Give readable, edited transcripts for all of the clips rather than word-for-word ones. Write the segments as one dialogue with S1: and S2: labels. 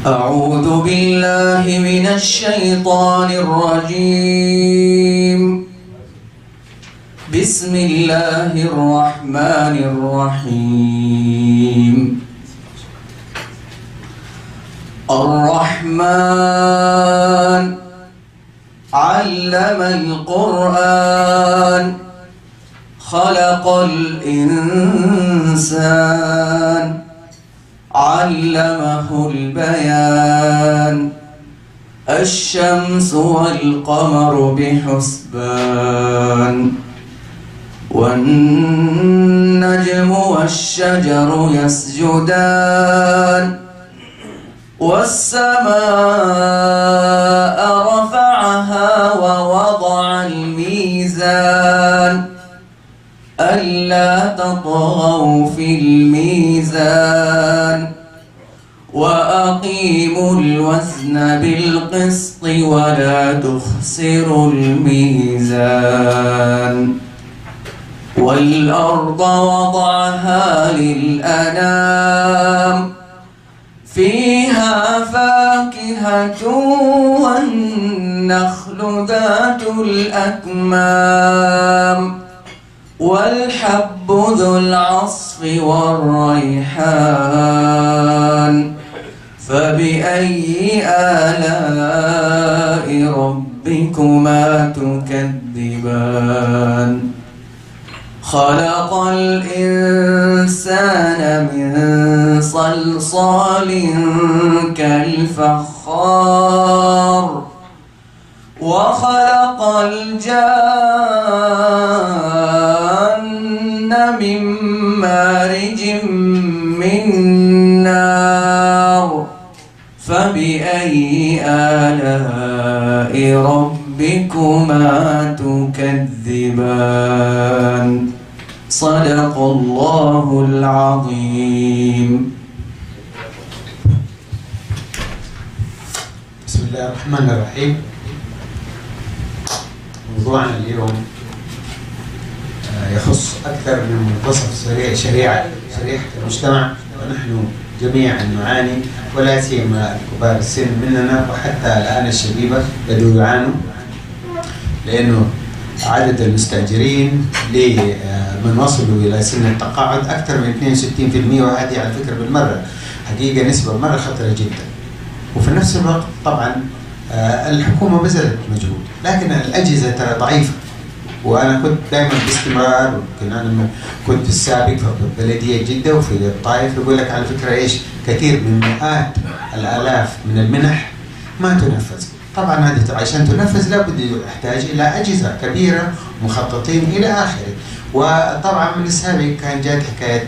S1: أعوذ بالله من الشيطان الرجيم. بسم الله الرحمن الرحيم. الرحمن علم القرآن خلق الإنسان علمه البيان. الشمس والقمر بحسبان والنجم والشجر يسجدان والسماء رفعها ووضع الميزان ألا تطغوا في الميزان وأقيموا الوزن بالقسط ولا تخسروا الميزان. والأرض وضعها للأنام فيها فاكهة والنخل ذات الأكمام والحب ذو العصف والريحان. فبأي آلاء ربكما تكذبان. خلق الإنسان من صلصال كالفخار وخلق الجان من مارج من نار. فبأي آلاء ربكما تكذبان. صدق الله العظيم.
S2: بسم الله الرحمن الرحيم. موضوعنا اليوم يخص أكثر من منتصف شريحة المجتمع، ونحن جميعا نعاني، ولا سيما كبار السن مننا وحتى الآن الشبيبة بدوا يعانوا، لأنه عدد المستأجرين لمن وصلوا إلى سن التقاعد أكثر من 62%، وهذه على فكرة بالمرة حقيقة نسبة مرة خطرة جدا. وفي نفس الوقت طبعا الحكومة بذلت مجهود، لكن الأجهزة ترى ضعيفة. وأنا كنت دائما باستمرار، يمكن أنا كنت في السابق في بلدية جدة وفي الطائف، يقول لك على فكرة إيش كثير من مئات الآلاف من المنح ما تنفذ. طبعا هذه عشان تنفذ لابد يحتاج إلى أجهزة كبيرة مخططين إلى آخره. وطبعا من السابق كان جات حكاية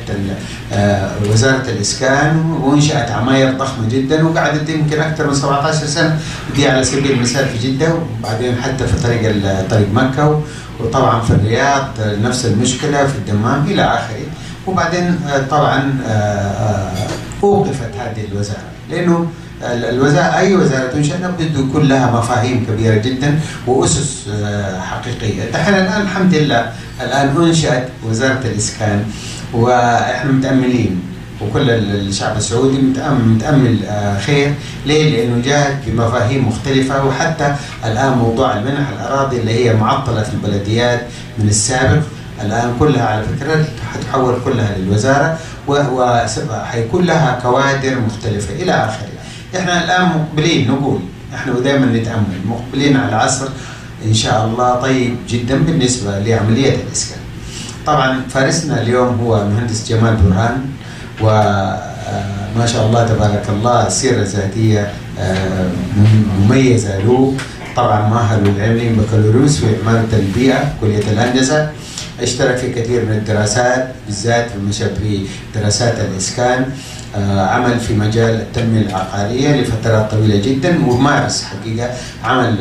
S2: وزارة الاسكان وانشأت عماير ضخمة جدا، وقعدت يمكن أكثر من 17 سنة. دي على سبيل المثال في جدة، وبعدين حتى في طريق مكة، وطبعا في الرياض نفس المشكلة، في الدمام إلى آخره. وبعدين طبعا أوقفت هذه الوزارة، لأنه الوزارة أي وزارة تنشأ لابد يكون لها مفاهيم كبيرة جدا وأسس حقيقية. دحين الآن الحمد لله الآن أنشأت وزارة الاسكان، وإحنا متأملين، وكل الشعب السعودي متأمل خير. ليه؟ لأنه جاءت بمفاهيم مختلفة. وحتى الآن موضوع المنح الأراضي اللي هي معطلة في البلديات من السابق، الآن كلها على فكرة حتحول كلها للوزارة، وحيكون لها كوادر مختلفة إلى آخره. إحنا الآن مقبلين، نقول إحنا ودائما نتأمل، مقبلين على عصر إن شاء الله طيب جدا بالنسبة لعملية الإسكان. طبعا فارسنا اليوم هو المهندس جمال برهان، وما شاء الله تبارك الله سيرة ذاتية مميزة له. طبعا مؤهل للعلم بكالوريوس في عمارة البيئة كلية الهندسة، اشترك في كثير من الدراسات بالذات في دراسات الإسكان. عمل في مجال التنمية العقارية لفترات طويلة جدا، ومارس حقيقة عمل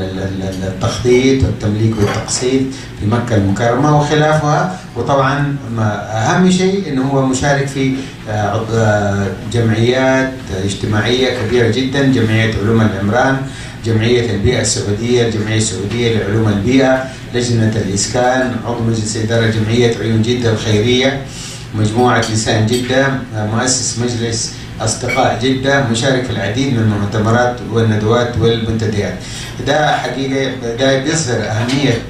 S2: التخطيط والتمليك والتقسيط في مكة المكرمة وخلافها. وطبعا أهم شيء أنه هو مشارك في جمعيات اجتماعية كبيرة جدا، جمعية علوم العمران، جمعية البيئة السعودية، الجمعية السعودية لعلوم البيئة، لجنة الإسكان، عضو مجلس إدارة جمعية عيون جدة الخيرية، مجموعة لسان جدة، مؤسس مجلس أصدقاء جدة مشارك في العديد من المؤتمرات والندوات والمنتديات. ده حقيقة ده بيظهر أهمية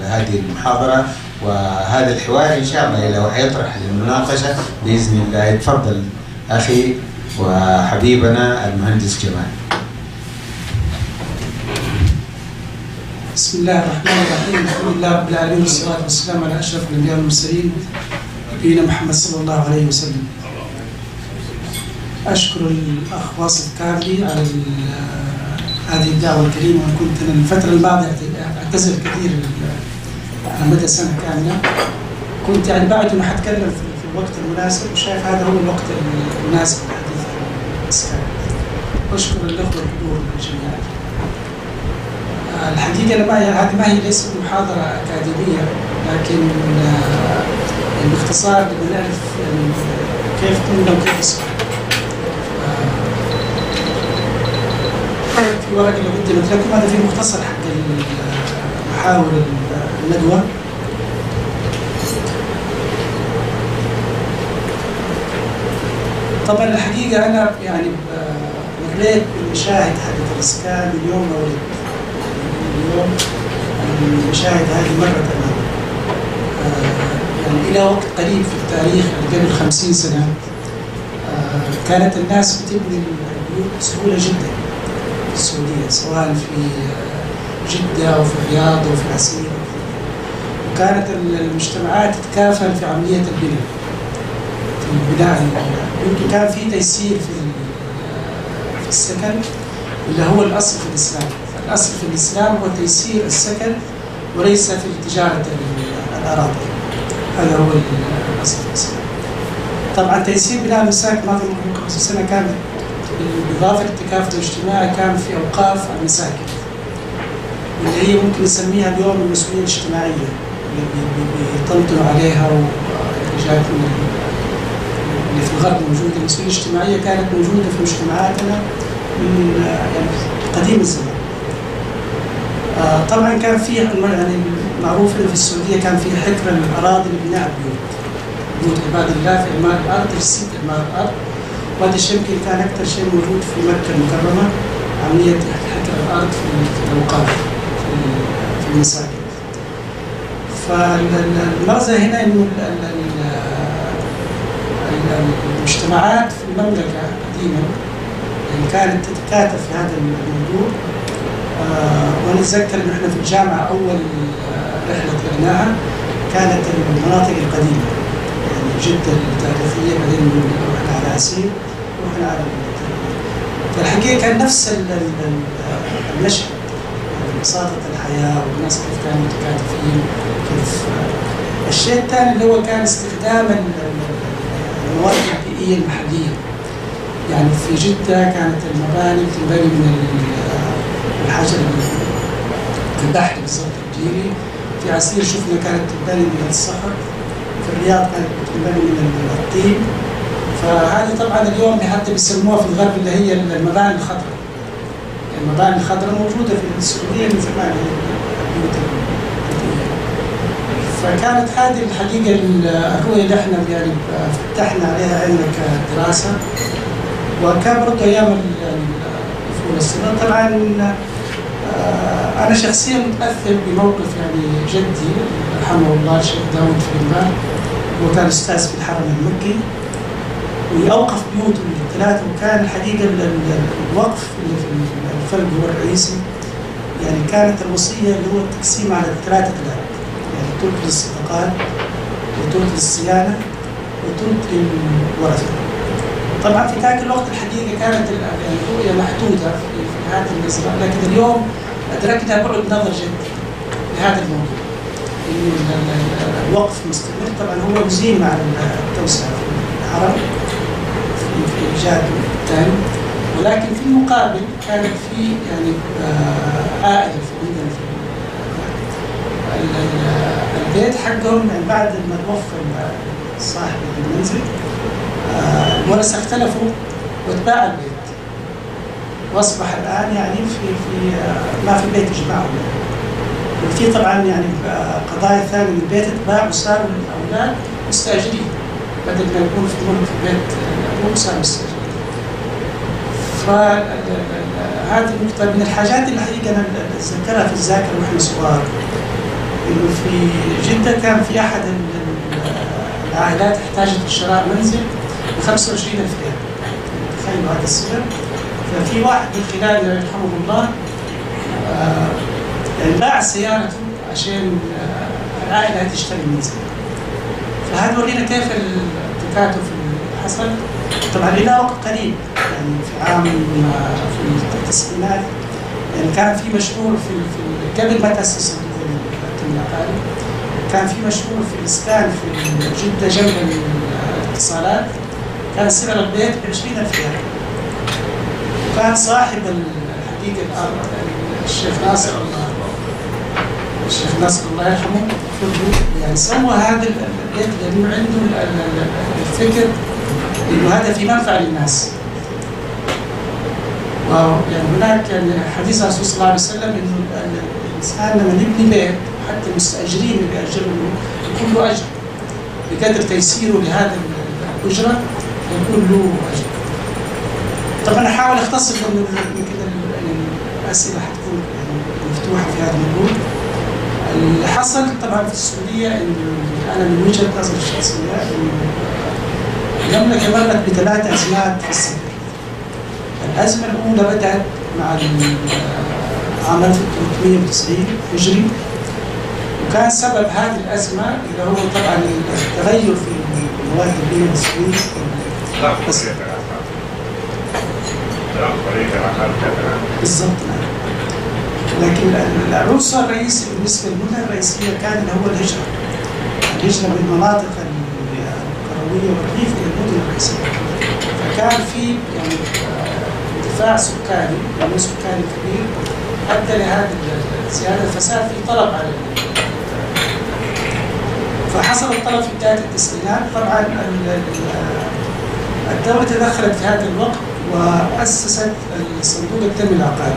S2: هذه المحاضرة وهذا الحوار إن شاء الله لو حيطرح للمناقشة بإذن الله. يتفضل أخي وحبيبنا المهندس جمال.
S3: بسم الله الرحمن الرحيم. الحمد لله رب العالمين والصلاة والسلام على أشرف الأنبياء والمرسلين نبينا محمد صلى الله عليه وسلم. أشكر الأخ واصف كابلي على هذه الدعوة الكريمة. وأنا كنت الفترة الماضية أعتذر كثير على مدى سنة كاملة. كنت يعني بعد أنه حتكلم في الوقت المناسب وشايف هذا هو الوقت المناسب للحديث عن الاسكان. أشكر الأخوة الحضور الجميع. الحقيقة هذه ما هي ليست محاضرة أكاديمية، لكن باختصار بدنا نعرف كيف كنا وكيف نصبح. في ورقة اللي قدمت لكم هذا في مختصر حق محاور الندوة. طبعا الحقيقة أنا يعني مريت بالمشاهد حقت الاسكان من يوم ما ولدت. اليوم المشاهد هذه مرة يعني إلى وقت قريب في التاريخ قبل 50 سنة كانت الناس بتبني البيوت بسهولة جدا في السعودية، سواء في جدة أو في الرياض أو في العسير، وكانت المجتمعات تتكافل في عملية البناء. في البناء يمكن كان في تيسير في السكن اللي هو الأصل في الإسلام. الأصل في الإسلام هو تيسير السكن وليس في تجارة الأراضي. هذا هو الأصل في الإسلام. طبعا تيسير بناء المساكن ماضي 50 سنة كان بالإضافة للتكافل الاجتماعي كان في أوقاف المساكن اللي هي ممكن نسميها اليوم المسؤولية الاجتماعية اللي بيطلطلوا عليها وجات اللي في الغرب موجودة. المسؤولية الاجتماعية كانت موجودة في مجتمعاتنا من يعني قديم الزمان. طبعا كان في يعني معروف في السعوديه كان في حكر الاراضي لبناء البيوت، بيوت عباد الله في اعمار الارض، تجسيد اعمار الارض. وهذا الشيء يمكن كان اكثر شيء موجود في مكه المكرمه، عمليه حكر الارض في الاوقاف في المساجد. فالمغزى هنا انه المجتمعات في المملكه قديما يعني كانت تتكاتف في هذا الموضوع. وانا اتذكر انه احنا في الجامعه اول رحله طلعناها كانت المناطق القديمه، يعني جده التاريخيه، بعدين رحنا على عسير ورحنا على فالحقيقه كان نفس المشهد، يعني بساطه الحياه والناس كيف كانوا متكاتفين. كيف الشيء الثاني اللي هو كان استخدام الموارد البيئيه المحليه. يعني في جده كانت المباني تنبني من الحجر البحر بالضبط الجيري. في عسير شفنا كانت تنبني من الصخر. في الرياض كانت تنبني من الطين. فهذه طبعا اليوم حتى بيسموها في الغرب اللي هي المباني الخضراء. المباني الخضراء موجوده في السعوديه من زمان. فكانت هذه الحقيقه الرؤيه اللي احنا يعني فتحنا عليها عيننا كدراسه. وكان برضه ايام الطفوله الصغيره. طبعا انا شخصيا متاثر بموقف يعني جدي رحمه الله الشيخ داود فريمان. هو كان استاذ في الحرم المكي ويوقف بيوته الثلاثه. وكان الحقيقه الوقف اللي في الفرق هو الرئيسي. يعني كانت الوصيه اللي هو التقسيم على الثلاثه ثلاث، يعني تلك للصدقات وتلك للصيانه وتلك للورثه. طبعا في ذاك الوقت الحقيقه كانت يعني الرؤيه محدوده في هذه النظره، لكن اليوم ادركنا بعد نظر جدي لهذا الموضوع. انه الوقف مستمر. طبعا هو يزين مع التوسعه في الحرم في ايجاد الثاني، ولكن في المقابل كانت في يعني عائله في عندنا في البيت حقهم. يعني بعد ما توفى صاحب المنزل الورثه اختلفوا واتباع البيت، واصبح الان يعني في ما في بيت يجمعهم. وفي طبعا يعني قضايا ثانيه من البيت اتباع وصاروا الاولاد مستاجرين، بدل ما يكون في ملك في بيت الابوه صاروا مستاجرين. فهذه النقطة من الحاجات اللي حقيقة أنا أتذكرها في الذاكرة وإحنا صغار، إنه في جدة كان في أحد العائلات احتاجت لشراء منزل ب 25,000 ريال. تخيلوا هذا السبب. ففي واحد من خلال يرحمه الله يعني باع سيارته عشان العائلة تشتري منزل. فهذا ورينا كيف التكاتف اللي حصل. طبعا إلى وقت قريب يعني في عام في التسعينات يعني كان في مشروع في قبل ما تأسس التأمين العقاري، كان في مشروع في الاسكان في جدة جنب الاتصالات، كان سعر البيت ب 20,000 ريال. وكان صاحب الحقيقة الأرض الشيخ ناصر الله يرحمه يعني سوى هذا البيت لأنه عنده الفكر إنه هذا في منفعة للناس. ويعني هناك يعني حديث الرسول صلى الله عليه وسلم إنه الإنسان لما يبني بيت حتى المستأجرين اللي بيأجروا يكون له أجر بقدر تيسيره لهذا الأجرة يكون له أجر. طبعا أحاول أختصر لأنه كده الأسئلة حتكون يعني مفتوحة في هذا الموضوع. اللي حصل طبعا في السعودية إنه أنا من وجهة نظري الشخصية المملكة مرت ب3 أزمات في السفر. الأزمة الأولى بدأت مع عام 1390 هجري، وكان سبب هذه الأزمة اللي هو طبعا التغير في مواد البناء والتسويق. بالضبط. لكن العنصر الرئيسي بالنسبة للمدن الرئيسية كان اللي هو الهجرة من المناطق القروية والريف إلى المدن الرئيسية. فكان في يعني ارتفاع سكاني سكاني كبير أدى لهذه الزيادة، فصار في طلب على فحصل الطلب في بداية التسعينات. طبعا الدولة تدخلت في هذا الوقت وأسست صندوق التنمية العقاري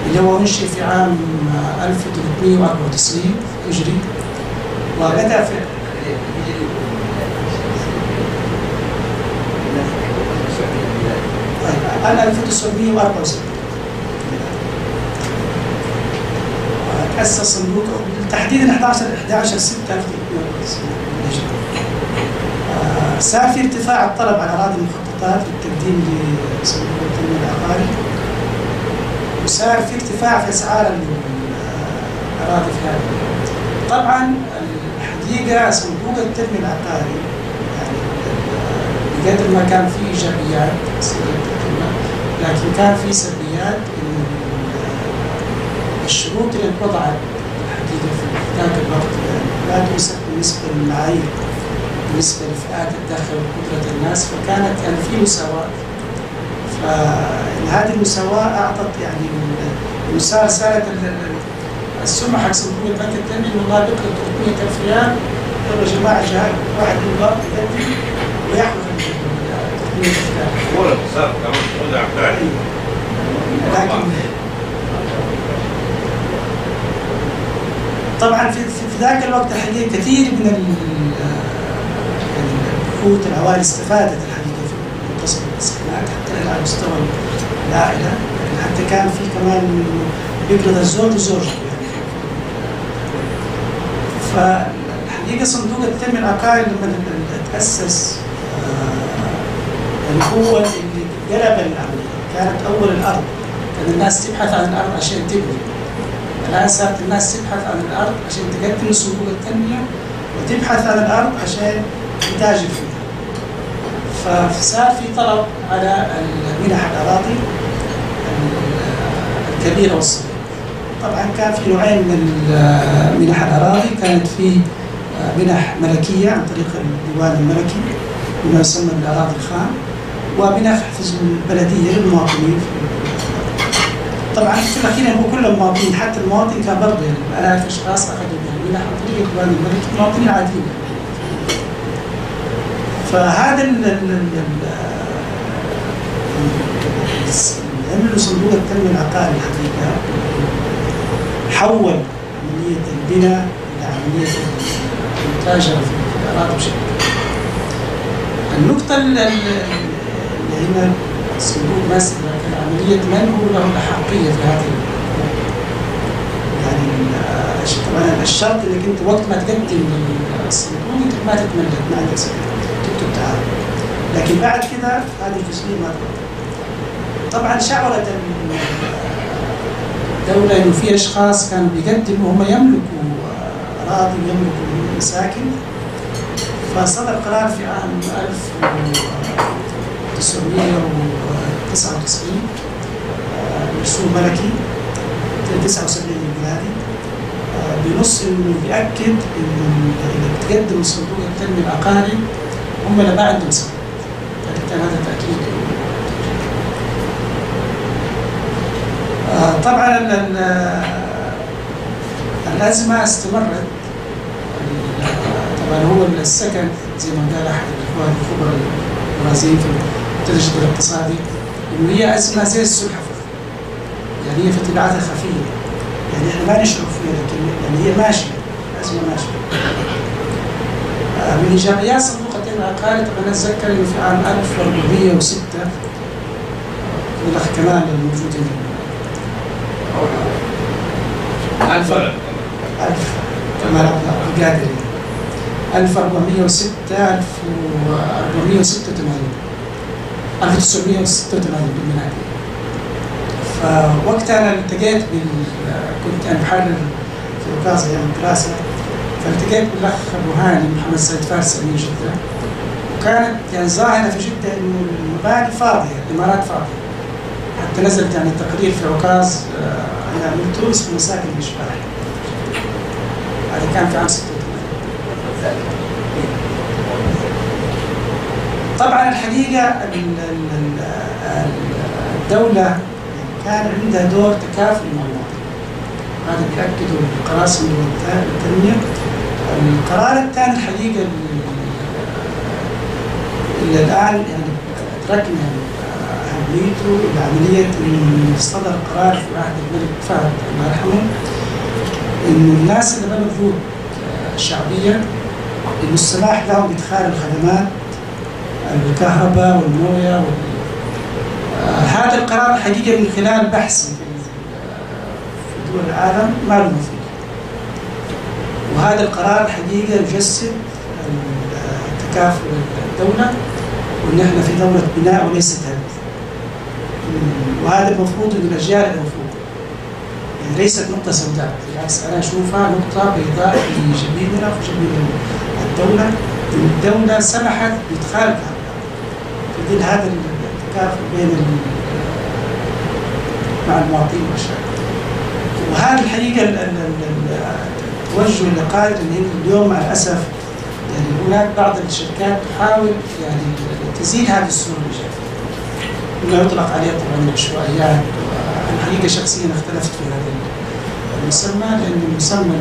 S3: اللي هو أنشئ في عام 1394 هجري، وبدأ في 1964 تأسس صندوق تحديدا 11/6/1994. صار في ارتفاع الطلب على أراضي المخططات للتقديم لصندوق التنمية العقاري، وصار في ارتفاع في أسعار الأراضي في هذا. طبعا الحقيقة صندوق التنمية العقاري يعني بقدر ما كان في إيجابيات لكن كان في سلبيات. الشروط اللي وضعت الحقيقة في ذاك الوقت لا توثق بالنسبة للمعايير بالنسبة لفئات الدخل وقدرة الناس، فكانت يعني في مساواة. فهذه المساواة أعطت يعني سالت السمعة حق صندوق البنك التنمية إنه والله بكرة 300,000 ريال يا جماعة جهاز واحد يبغى يقدم وياخذ 300,000 ريال. هو الاقتصاد كمان وضع فعلي. لكن طبعا في ذاك الوقت الحقيقة كثير من البيوت العوائل استفادت الحقيقة في منتصف التسعينات حتى على مستوى العائلة، يعني حتى كان في كمان بيقرض الزوج وزوجته يعني. فالحقيقة صندوق التنمية العقاري لما تأسس يعني هو اللي قلب العملية. كانت أول الأرض كان الناس تبحث عن الأرض عشان تبني، الآن صارت الناس تبحث عن الأرض عشان تقدم صندوق التنمية وتبحث عن الأرض عشان تتاجر فيها. فصار في طلب على منح الأراضي الكبيرة والصغيرة. طبعا كان في نوعين من منح الأراضي، كانت في منح ملكية عن طريق الديوان الملكي بما يسمى بالأراضي الخام، ومنح حفظ البلدية للمواطنين. طبعا في الأخير هو كل المواطنين، حتى المواطن كان برضه يعني آلاف أشخاص أخذوا منح عن طريق الديوان الملكي، المواطنين عاديين. فهذا عملوا صندوق التنمية العقاري الحقيقة حول عملية البناء إلى عملية المتاجرة في الأراضي بشكل. النقطة اللي هنا الصندوق ماسك، لكن عملية من هو له الأحقية في هذه يعني طبعا الشرط انك انت وقت ما تقدم الصندوق انت ما تتملك، ما عندك سكن تكتب تعال، لكن بعد كده هذه الجزئية ما تقدر. طبعا شعرت الدولة انه في اشخاص كانوا بيقدموا هم يملكوا اراضي ويملكوا مساكن، فصدر قرار في عام 1999 رسوم ملكي 79 ميلادي بنص انه بيأكد انه اللي بتقدم صندوق التنمية العقاري هم اللي ما عندهم سكن، كان هذا تأكيد. طبعا الأزمة استمرت. طبعا هو السكن زي ما قال أحد الإخوان الخبراء الرازين في التدريس الاقتصادي إنه هي أزمة زي السلحفاة، يعني هي في تبعاتها خفية، يعني إحنا ما نشعر فيها لكن يعني هي ماشية، أزمة ماشية. من إيجابيات صندوق التنمية العقاري طبعا أتذكر إنه في عام 1406 الأخ كمال الموجود هنا 1000 كمال القادري 1986 بالميلادي. فوقتها أنا التقيت كنت أنا محرر في وكازة أيام الدراسة، فالتقيت بالأخ برهان محمد سيد فارس من جدة، وكانت يعني ظاهرة في جدة إنه المباني فاضية، الإمارات فاضية، حتى نزلت يعني التقرير في عكاظ أنا عملته اسمه مساكن الإشباح، هذا كان في عام 86. طبعا الحقيقة الدولة كان عندها دور تكافل مع المواطن، هذا بيأكده القرار صندوق التنمية. القرار الثاني الحقيقة اللي الآن يعني أدركنا أهميته لعملية إنه صدر قرار في عهد الملك فهد الله يرحمه إنه الناس اللي بنوا بيوت شعبية إنه السماح لهم بإدخال الخدمات الكهرباء والمويه هذا القرار الحقيقة من خلال بحث في دول العالم معلومة فيه، وهذا القرار الحقيقة يجسد تكافل الدولة، وإن احنا في دولة بناء وليست هدم، وهذا المفروض إن الأجيال المفروض يعني ليست نقطة سوداء، بالعكس أنا أشوفها نقطة بيضاء في جبيننا وفي جبين الدولة، إن الدولة سمحت بإدخال في ظل هذا التكافل بين مع المواطنين والشعب. وهذا الحقيقة التوجه اللي قائد إن اليوم مع الأسف يعني هناك بعض الشركات تحاول يعني تزيد هذه الصورة الإيجابية، إنه يطلق عليها طبعا العشوائيات. الحقيقة شخصيا اختلفت في هذا المسمى، لأن المسمى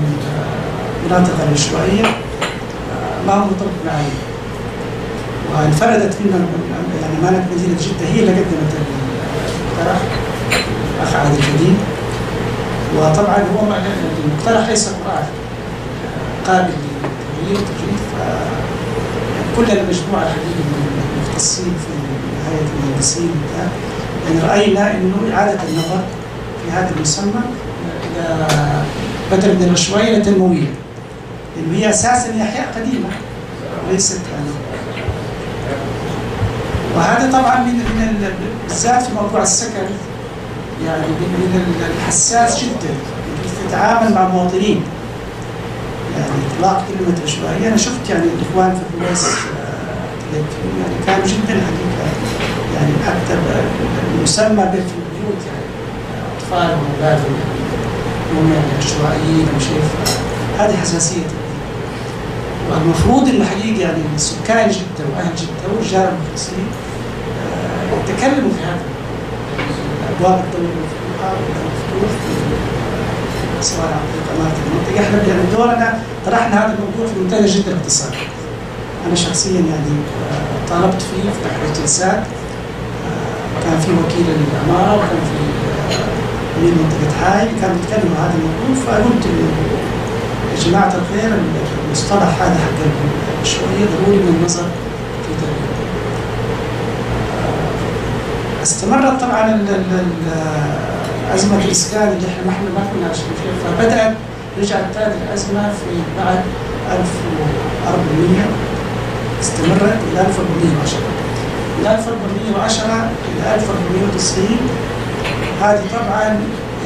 S3: المناطق العشوائية ما هو مرتبط معي، وانفردت فينا يعني أمانة مدينة جدة هي اللي قدمت المقترح الأخ عادل الجديد، وطبعا هو المقترح ليس قرآن قابل للتغيير والتجديد، كل المجموعة الحقيقة من المختصين في هيئة المهندسين يعني رأينا إنه إعادة النظر في هذا المسمى إلى بدل من العشوائية إلى التنموية، لأنه هي أساساً هي أحياء قديمة وليست يعني. وهذا طبعاً من بالذات في موضوع السكن يعني من الحساس جداً، تتعامل مع مواطنين يعني إطلاق كلمة عشوائية. أنا شفت يعني الإخوان في الكويس يعني كانوا جداً حقيقة يعني حتى المسمى في البيوت يعني أطفال وأولاد هم يعني عشوائيين أو شيء، هذه حساسية. والمفروض إن حقيقة يعني سكان جدة وأهل جدة والرجال المخلصين تكلموا في هذا، أبواب الدولة المفتوحة والمفتوح سواء عن طريق أمانة المنطقة. إحنا يعني دورنا طرحنا هذا الموضوع في منتدى جدة الاقتصاد. أنا شخصيا يعني طالبت فيه في تحرير جلسات، كان في وكيل العمارة وكان في أمير منطقة حاي كانوا يتكلموا هذا الموضوع، فقلت يا جماعة الخير المصطلح هذا حق العشوائية ضروري من النظر في تغييره. استمرت طبعا أزمة الاسكان اللي احنا ما كنا عايشين فيها، فبدأت رجعت تاني الأزمة في بعد 1400 استمرت إلى 1410 من 1410 إلى 1490. هذه طبعا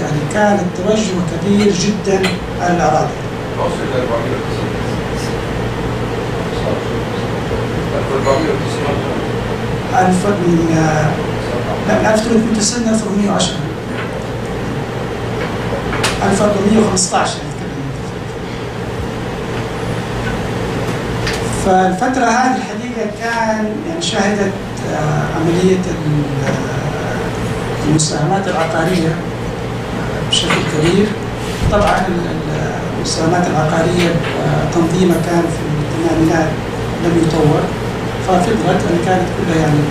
S3: يعني كان التوجه كبير جدا على الأراضي.
S4: وصل إلى 490
S3: لا 1390 1410 1415. فالفترة هذه الحقيقة كان يعني شهدت عملية المساهمات العقارية بشكل كبير. طبعا المساهمات العقارية تنظيمها كان في الثمانينات لم يطور، ففضلت أن كانت كلها يعني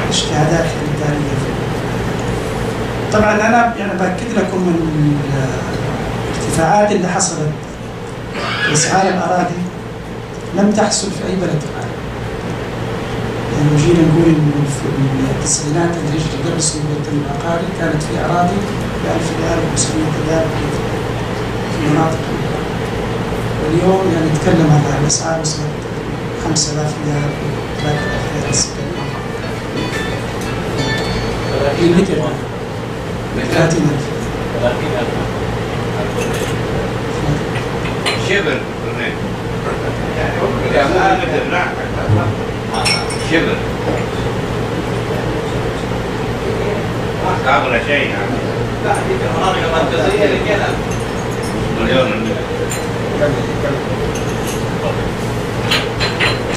S3: اجتهادات إدارية. طبعا أنا يعني بأكد لكم من الارتفاعات اللي حصلت في أسعار الأراضي لم تحصل في أي بلد في العالم. يعني جينا نقول إنه في التسعينات الهجري قبل صعود التنمية العقاري كانت في أراضي ب 1000 ريال و500 ريال في مناطق، واليوم يعني نتكلم عن الأسعار وصلت 5000 ريال و 3000 ريال سكن. المتر 30,000
S4: شبر يعني ما مثل نعم شبر ما قبل شيء يعني. لا هذه المناطق المركزية لكذا مليون.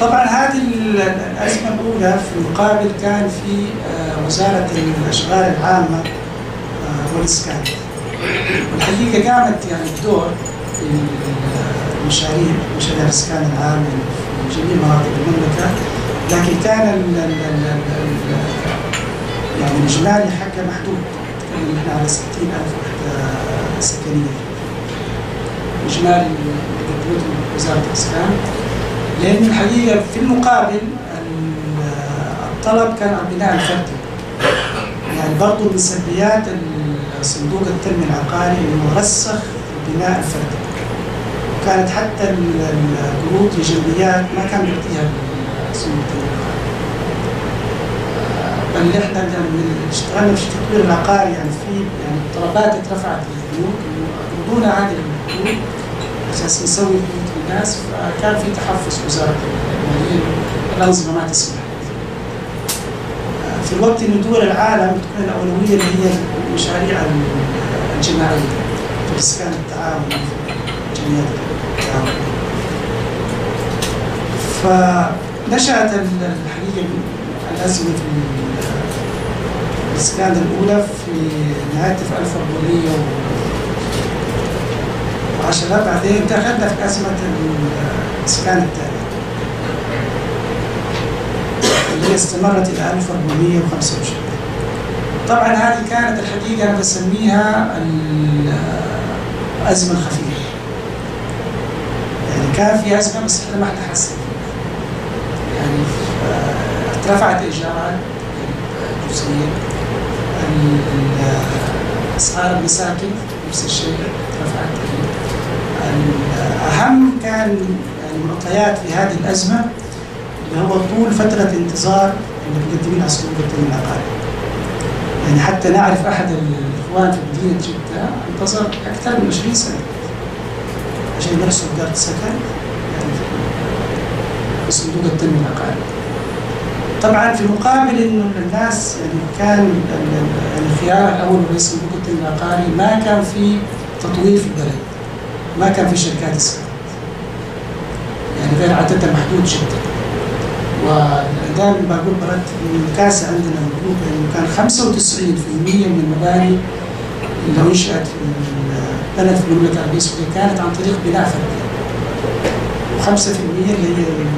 S3: طبعا هذه الأزمة الأولى في المقابل كان في وزارة الأشغال العامة والاسكان، والحقيقة قامت يعني الدور في مشاريع الاسكان العام في جميع مناطق المملكة، لكن كان يعني الإجمالي حقه محدود. نتكلم احنا على 60,000 وحدة سكنية إجمالي قدمته وزارة الاسكان، لأن الحقيقة في المقابل الطلب كان على البناء الفردي. يعني برضو من سلبيات صندوق التنمية العقاري إنه رسخ البناء الفردي، وكانت حتى القروض لجمعيات ما كان بيعطيها صندوق التنمية العقاري. بل احنا يعني اشتغلنا في التطوير العقاري يعني في يعني الطلبات اترفعت للبنوك إنه يقرضونا هذه البنوك أساس نسوي بيوت للناس، فكان في تحفظ وزارة المالية الأنظمة ما تسمح. في الوقت إن دول العالم تكون الأولوية اللي هي المشاريع الجماعية في الاسكان التعاون في جمعيات التعاون. فنشأت الحقيقة الأزمة في الاسكان الأولى في نهاية 1410. بعدين دخلنا في أزمة الاسكان الثانية اللي استمرت إلى 1425. طبعا هذه كانت الحقيقة أنا بسميها الأزمة الخفيفة. يعني كان في أزمة بس إحنا ما تحسن، يعني ارتفعت الإيجارات الجزئية، أسعار المساكن نفس الشيء ارتفعت. أهم كان يعني معطيات في هذه الأزمة اللي هو طول فترة انتظار اللي مقدمين على صندوق التنمية العقاري. يعني حتى نعرف أحد الإخوان في مدينة جدة انتظر أكثر من 20 سنة عشان يحصل قرض سكن يعني في صندوق التنمية العقاري. طبعا في مقابل إنه الناس يعني كان يعني الخيار الأول لصندوق التنمية العقاري ما كان في تطوير في البلد، ما كان في شركات اسكان، يعني غير عددها محدود جدا. ودائما بقول برتب من الكاسة عندنا مطلوب انه كان 95% من المباني اللي انشأت في البلد في المملكة العربية السعودية كانت عن طريق بناء فردي، و5% اللي هي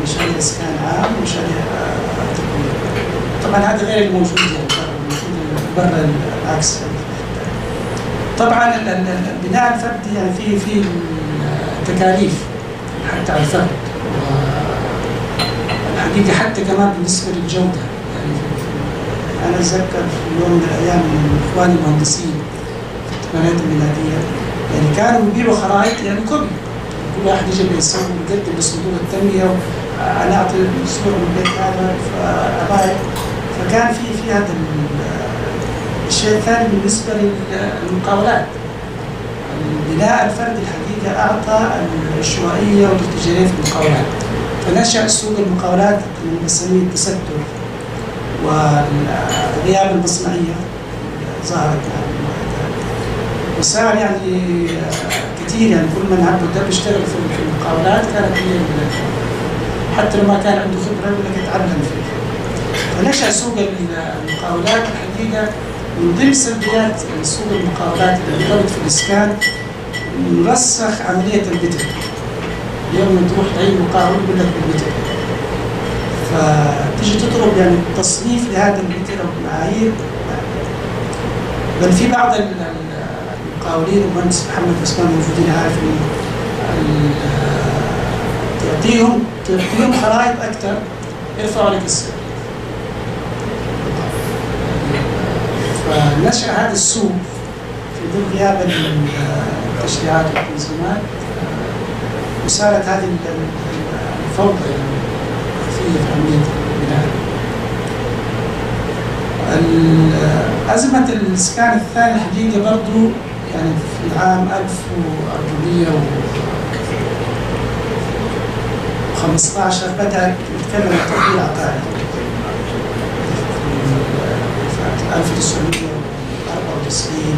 S3: مشاريع اسكان عام ومشاريع تطوير. طبعا هذا غير الموجود يعني برا العكس. طبعا البناء الفردي يعني في تكاليف حتى على الفرد، الحقيقة حتى كمان بالنسبة للجودة. يعني أنا أتذكر في يوم من الأيام من إخواني المهندسين في الثمانينات الميلادية، يعني كانوا بيبيعوا خرائط يعني كوبي، كل واحد يجي بيسوي بيقدم لصندوق التنمية، أنا أعطي صورة من البيت هذا فأبايع. فكان في هذا الشيء الثاني بالنسبة للمقاولات، البناء الفردي الحقيقة أعطى العشوائية والاتجارية في المقاولات، فنشأ سوق المقاولات اللي بنسميه التستر والغياب المصنعية ظهرت، وصار يعني كثير يعني كل من عبد ده بيشتغل في المقاولات كانت هي حتى لو ما كان عنده خبرة يقول لك يتعلم فيه. فنشأ سوق المقاولات الحقيقة من ضمن سلبيات سوق المقاولات اللي مرتبط في الاسكان نرسخ عملية البتر. اليوم لما تروح أي مقاول يقول لك بالبتر، فتيجي تطلب يعني تصنيف لهذا البتر أو المعايير، بل في بعض المقاولين والمهندس محمد عثمان موجودين عارفين تعطيهم خرائط أكثر يرفعوا لك السعر. فنشأ هذا السوق في ظل غياب التشريعات والتنظيمات، وصارت هذه الفوضى في عملية البناء. أزمة الإسكان الثاني الحقيقة برضو يعني في عام 1415 بدأ يتكلم عن تطوير عقاري. 1994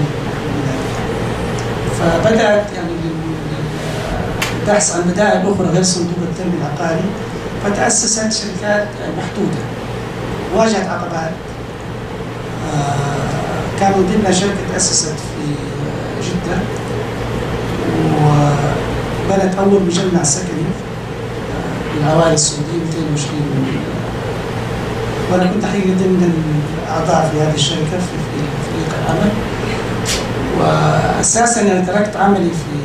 S3: فبدأت يعني البحث عن بدائل أخرى غير صندوق التنمية العقاري، فتأسست شركات محدودة واجهت عقبات. كان من ضمنها شركة تأسست في جدة وبنت أول مجمع سكني للعوائل السعودية 220 وأنا كنت حقيقة ضمن الأعضاء في هذه الشركة في فريق العمل. وأساسا يعني تركت عملي في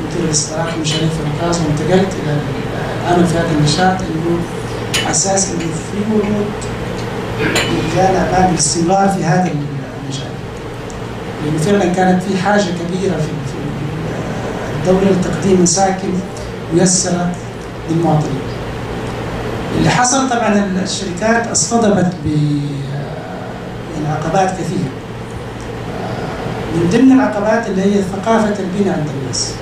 S3: مدير الاستثمارات والمشاريع في الرقاص وانتقلت إلى العمل في هذا النشاط، إنه أساس إنه في ورود كان أمام الاستمرار في هذا المجال، لأنه فعلا كانت في حاجة كبيرة في الدولة لتقديم مساكن ميسرة للمواطنين. اللي حصل طبعا الشركات اصطدمت ب يعني عقبات كثيرة. من ضمن العقبات اللي هي ثقافة البناء عند الناس،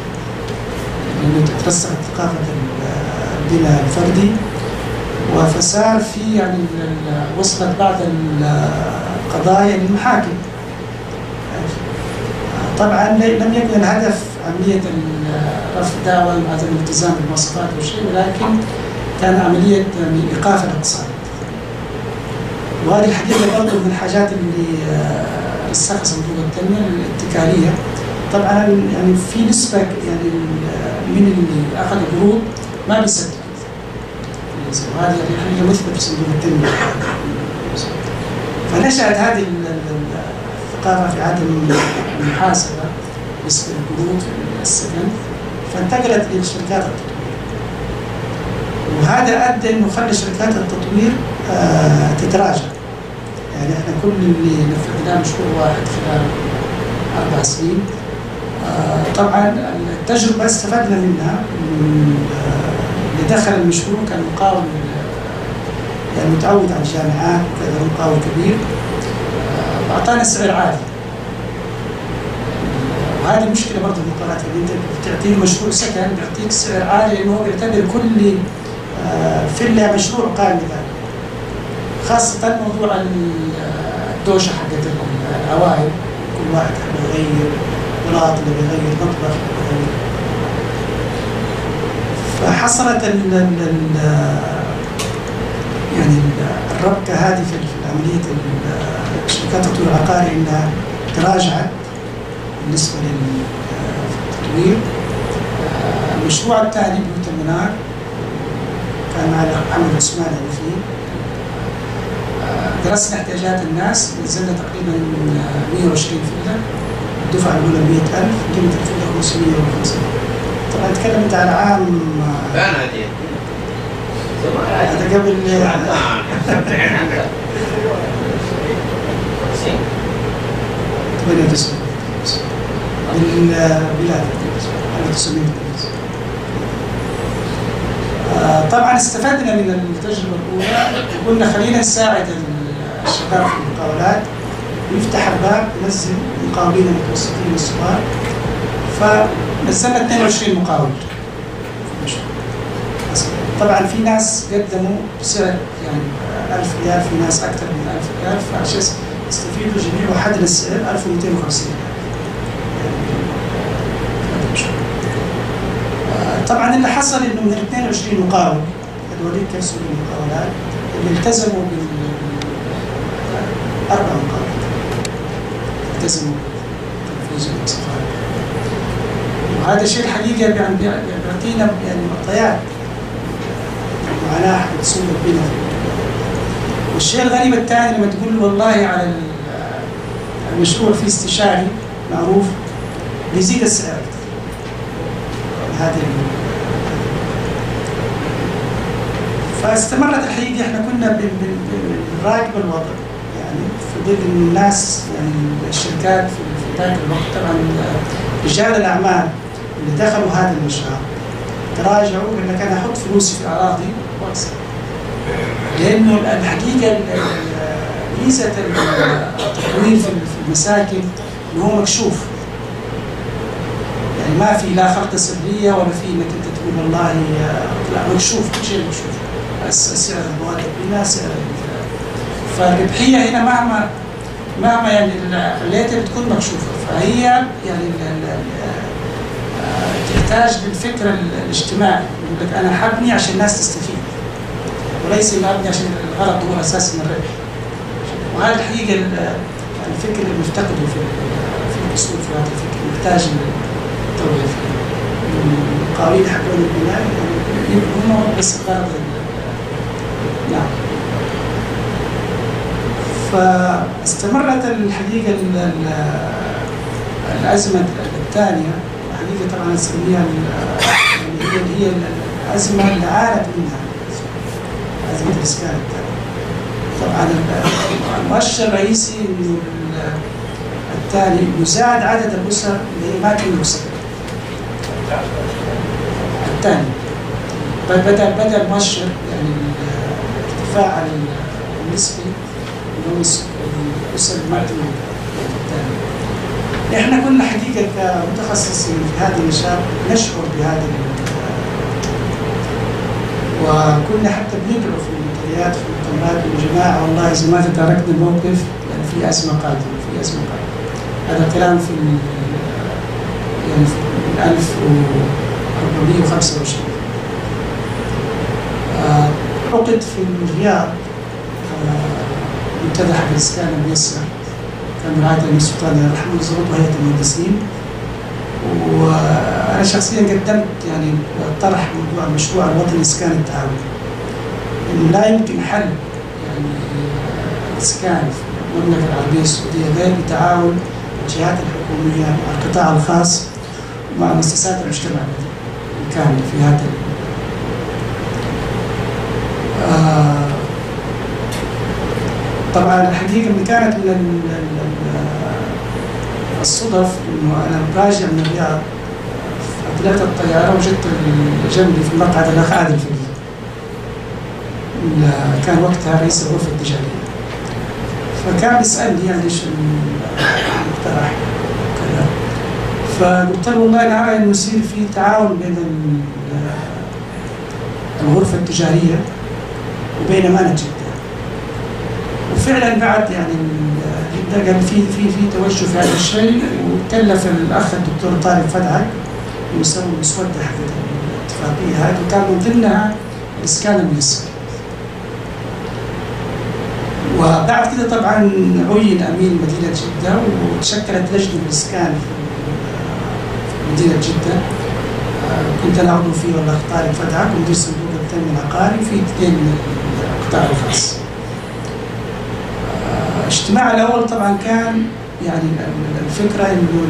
S3: انه تترسخ ثقافة البناء الفردي، وفصار في يعني وصلت بعض القضايا للمحاكم. طبعا لم يكن الهدف عملية رفع دعوى عدم الالتزام بالمواصفات او شيء، ولكن كان عملية يعني إيقاف الاقتصاد. وهذه الحقيقة برضه من الحاجات اللي رسخها صندوق التنمية الاتكالية. طبعا يعني في نسبة يعني من اللي أخذ قروض ما بيسدد، وهذه الحقيقة مثبتة في صندوق التنمية. فنشأت هذه الثقافة في عدم المحاسبة بالنسبة للقروض في السكن، فانتقلت للشركات التطوير، وهذا أدى إنه خلى شركات التطوير تتراجع. يعني إحنا كل اللي نفذناه مشروع واحد خلال 4 سنين. طبعا التجربة استفدنا منها. اللي دخل المشروع كان مقاول يعني متعود على الجامعات وكذا، مقاول كبير، وأعطانا سعر عالي. وهذه مشكلة برضه في المقاولات، اللي أنت بتعطيه مشروع سكن بيعطيك سعر عالي لأنه هو بيعتبر كل فيلا مشروع قائم بذلك، خاصة موضوع الدوشة حقت العوائل، كل واحد بيغير بلاط اللي بيغير مطبخ بيغير. فحصلت يعني الربكة هذه في عملية شركات التطوير العقاري انها تراجعت بالنسبة للتطوير. المشروع الثاني بيوت المنار كان مع محمد عثمان اللي فيه. درسنا احتياجات الناس، نزلنا تقريبا 120 فيلا، الدفعة الأولى 100,000، قيمة الفيلا 550. طبعا تكلمت على عام هذا قبل بين 900 بالبلاد 1900. طبعا استفدنا من التجربة الأولى وقلنا خلينا نساعد الشباب في المقاولات ويفتح الباب ننزل مقاولين المتوسطين والصغار. فنزلنا 22 مقاول. طبعا في ناس قدموا بسعر يعني 1000 ريال، في ناس أكثر من 1000 ريال، فعشان يستفيدوا جميع وحدنا السعر 1250 ريال. طبعا اللي حصل انه من 22 مقاول هذوليك كيف سووا المقاولات اللي التزموا اربع مقاولات التزموا بتنفيذ المواصفات. وهذا الشيء الحقيقه بيعطينا يعني معطيات معاناه بتصير بنا. والشيء الغريب الثاني لما تقول والله على المشروع فيه استشاري معروف بيزيد السعر. هذه فاستمرت الحقيقة احنا كنا بنراقب الوضع يعني في ظل الناس يعني الشركات في ذاك الوقت. طبعا رجال الأعمال اللي دخلوا هذا المشروع تراجعوا قال لك أنا أحط فلوسي في الأراضي وأكسب، لأنه الحقيقة ميزة التطوير في المساكن إنه هو مكشوف، يعني ما في لا خلطة سرية ولا في انك انت تقول والله لا، مكشوف كل شيء مكشوف. سعر المواد البناء، سعر فالربحية هنا مهما يعني خليتها بتكون مكشوفة. فهي يعني تحتاج بالفكر الاجتماعي، يقول لك انا حبني عشان الناس تستفيد وليس اني ابني عشان الغرض هو اساس من الربح. وهذا الحقيقة الفكر اللي مفتقده في الاصول في هذا الفكر محتاج توظيف المقاولين حقون البناء هم بس غرض. نعم. فاستمرت الحقيقة الأزمة الثانية، الحقيقة طبعا نسميها هي الأزمة اللي عانت منها أزمة الاسكان الثانية. طبعا المؤشر الرئيسي إنه الثاني يزاد عدد الأسر اللي ما كانوا يسكنوا. الثاني بدأ المؤشر يعني الارتفاع النسبي اللي هو الأسر اللي ما كانوا الثاني. احنا كنا حقيقة كمتخصصين في هذا النشاط نشعر بهذا وكنا حتى بندعو في المنتديات في المؤتمرات بالجماعة والله إذا ما تداركنا الموقف يعني في أزمة قادمة، في أزمة قادمة. هذا الكلام في يعني في 1425. عقد في الرياض منتدى حق الاسكان الميسر، كان برعاية الأمير السلطان الله يرحمه وزارته هيئة المهندسين. وأنا شخصيا قدمت يعني طرح موضوع المشروع الوطني الاسكان التعاوني، إنه لا يمكن حل يعني الاسكان في المملكة العربية السعودية غير بتعاون الجهات الحكومية مع القطاع الخاص ومع مؤسسات المجتمع الكامل في هذا طبعا الحقيقة إن كانت من الصدف إنه أنا راجع من الرياض طلعت الطيارة وجدت جنبي في المقعد الأخ عادل فقيه، كان وقتها رئيس الغرفة التجارية، فكان بيسألني يعني إيش المقترح وكذا. فقلت له والله أنا أرى إنه يصير في تعاون بين الغرفة التجارية وبين أمانة جدة. وفعلا بعد يعني جدة قال في توجه في هذا الشيء، وكلف الأخ الدكتور طارق فدعك يسوي مسودة حق الاتفاقية هذه، وكان من ضمنها الاسكان الميسر. وبعد كده طبعا عين أمين مدينة جدة وتشكلت لجنة الاسكان في مدينة جدة، كنت أنا عضو فيه والله طارق فدعك ومدير صندوق التنمية العقاري، وفي اثنين من القطاع الخاص. الاجتماع الأول طبعا كان يعني الفكرة إنه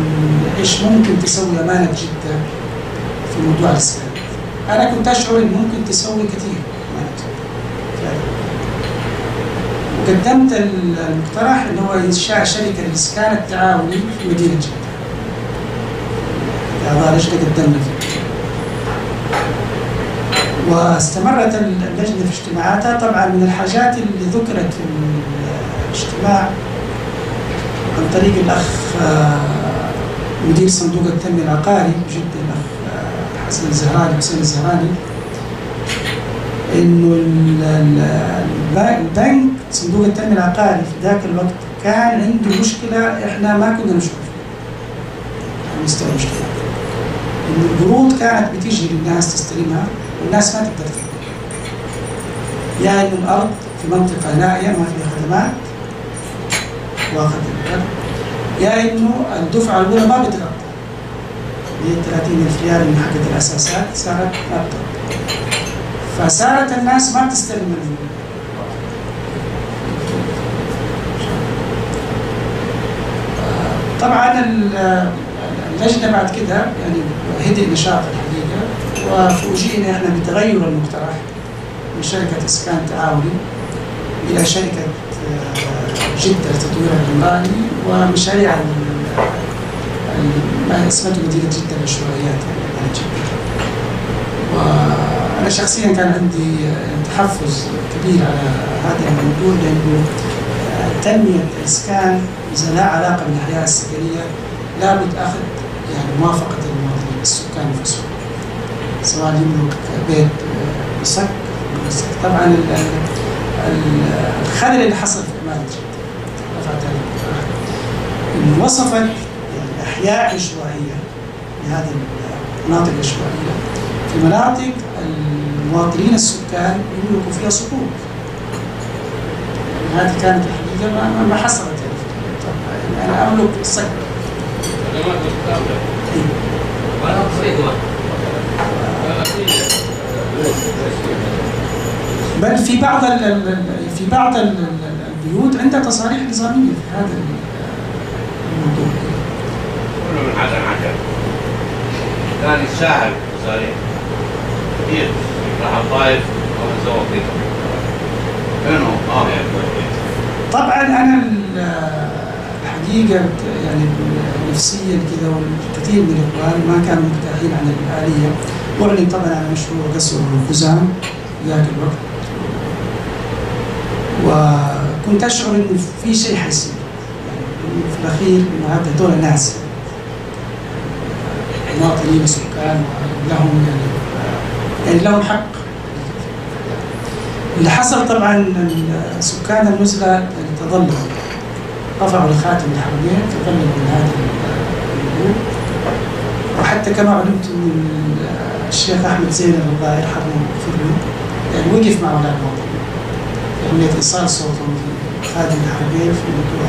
S3: إيش ممكن تسوي أمانة جدة في موضوع الاسكان. أنا كنت أشعر إنه ممكن تسوي كثير أمانة جدة، وقدمت المقترح اللي هو إنشاء شركة الاسكان التعاوني في مدينة جدة. أعضاء اللجنة قدمنا فيه، واستمرت اللجنة في اجتماعاتها. طبعا من الحاجات اللي ذكرت في الاجتماع عن طريق الأخ مدير صندوق التنمية العقاري بجدة، الأخ حسن الزهراني، حسين الزهراني، إنه البنك صندوق التنمية العقاري في ذاك الوقت كان عنده مشكلة إحنا ما كنا نشوف على مستوى المجتمع، إنه القروض كانت بتيجي للناس تستلمها والناس ما تقدر تدفع، يعني إنه الأرض في منطقة نائية ما فيها خدمات واخذ القرض، يعني إنه الدفعة الأولى ما بتغطي، اللي هي 30,000 ريال من حقة الأساسات صارت ما بتغطي، فصارت الناس ما بتستلم طبعا اللجنة بعد كده يعني هدئ نشاط الحقيقة، وفوجئنا احنا بتغير المقترح من شركة اسكان تعاوني إلى شركة جدة لتطوير العمراني ومشاريع ما اسمته مدينة جدة للعشوائيات يعني جدة. وأنا شخصيا كان عندي تحفظ كبير على هذا الموضوع، لأنه تنمية الإسكان إذا لها علاقة بالحياة السكنية لابد أخذ يعني موافقة المواطنين السكان نفسهم، سواء يملك بيت بصك. طبعا الخلل اللي حصل في عمارة جدة رفعت إنه وصفت يعني أحياء عشوائية لهذه المناطق العشوائية في مناطق المواطنين السكان يملكوا فيها صخور. يعني هذه كانت الحقيقة ما حصلت يعني أنا أملك صك. بل في بعض البيوت عندها تصاريح نظامية في هذا الموضوع.
S4: كله من حسن كان يساعد تصاريح كثير راح الطائف أو الزواقيق كانوا طبعا
S3: أنا الحقيقة يعني نفسيا كذا والكثير من الإخوان ما كانوا مرتاحين عن الآلية. أعلن طبعا عن مشروع قصر الخزام ذاك الوقت، وكنت أشعر إنه في شيء حيصير، يعني في الأخير إنه هذول الناس مواطنين وسكان ولهم يعني لهم حق. اللي حصل طبعا سكان النزلة يعني تظلوا رفعوا لخاتم الحرمين تظلوا من هذا الموضوع. وحتى كما علمت من الشيخ أحمد زين الله يرحمه ويغفر له يعني وقف مع أولاد المواطنين في عملية إيصال صوتهم خادم الحرمين في موضوع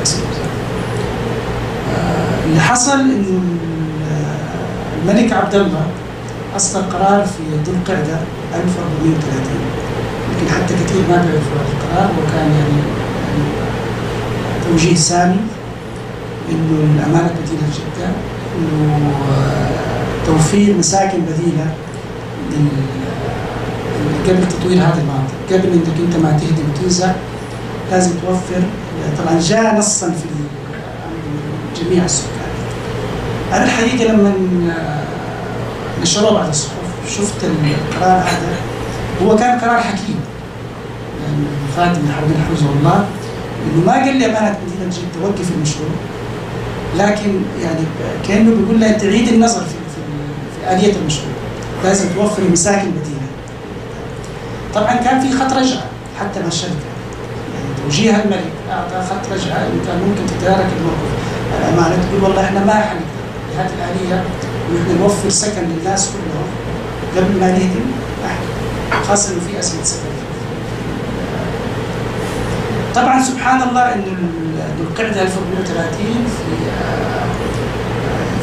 S3: قصر الخزام. اللي حصل إنه الملك عبد الله أصدر قرار في ذو القعدة 1430، لكن حتى كثير ما بيعرفوا هذا القرار، وكان يعني توجيه سامي إنه الأمانة مدينة جدة إنه توفير مساكن بديلة قبل تطوير هذه المناطق، قبل إنك أنت ما تهدم وتنزع لازم توفر. طبعا جاء نصا في جميع السكان. أنا الحقيقة لما نشروه بعد الصحف شفت القرار هذا، هو كان قرار حكيم يعني خادم الحرمين حفظه الله، إنه ما قال لي أمانة مدينة جدة وقف المشروع، لكن يعني كأنه بيقول لي تعيد النظر في آلية المشروع، لازم توفر مساكن بديلة. طبعا كان في خط رجعة حتى مع الشركة، يعني توجيه الملك أعطى خط رجعة إنه كان ممكن تتدارك الموقف. الأمانة تقول والله إحنا ما حنقدر بهذه الآلية ونحن نوفر سكن للناس كلهم قبل ما نهدم أحد، خاصة إنه في أزمة سكن. طبعا سبحان الله إنه ذو القعدة 1430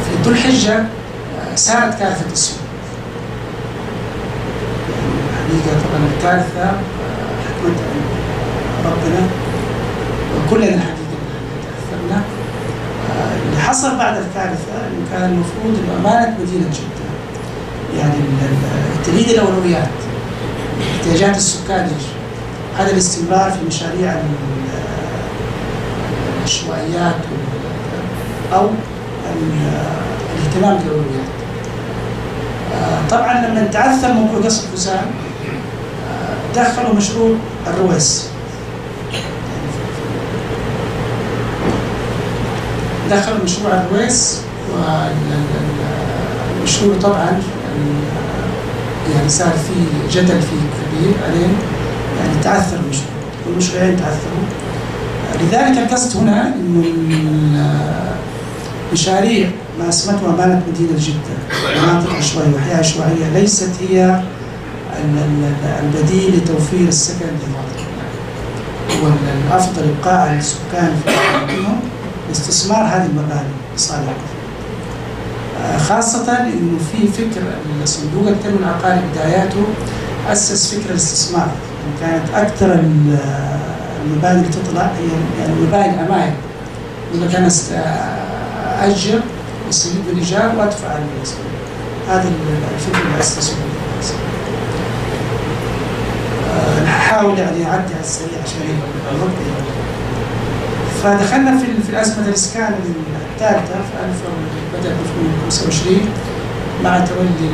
S3: في ذو الحجة سارت كارثة السوء. حقيقة طبعا الكارثة حكمة ربنا وكلنا الحقيقة تأثرنا. اللي حصل بعد الكارثة إنه كان المفروض إنه أمانة مدينة جدة يعني تعيد الأولويات احتياجات السكان هذا الاستمرار في مشاريع العشوائيات أو الاهتمام بالأولويات. طبعا لما تعثر موضوع قصف الفسان دخلوا مشروع الرويس، دخلوا مشروع الرويس، والمشروع طبعا يعني صار في جدل فيه كبير عليه، يعني تعثر المشروع والمشروعين تعثروا. لذلك القصد هنا انه المشاريع ما اسمته امانه مدينه جده مناطق عشوائيه وحياه عشوائيه ليست هي البديل لتوفير السكن للمواطنين، والافضل ابقاء السكان في اماكنهم واستثمار هذه المباني لصالحهم. خاصة إنه في فكر صندوق التنمية العقاري بداياته أسس فكر الاستثمار، يعني كانت أكثر المباني اللي تطلع هي يعني مباني الأماين، يقول لك أنا أجر واستفيد بالإيجار وأدفع المسؤولية. هذا الفكر اللي أسسه. نحاول يعني أعدي على السريع عشان الوقت. فدخلنا في الأزمة الاسكان الثالثة بدأ في 2025 مع تولي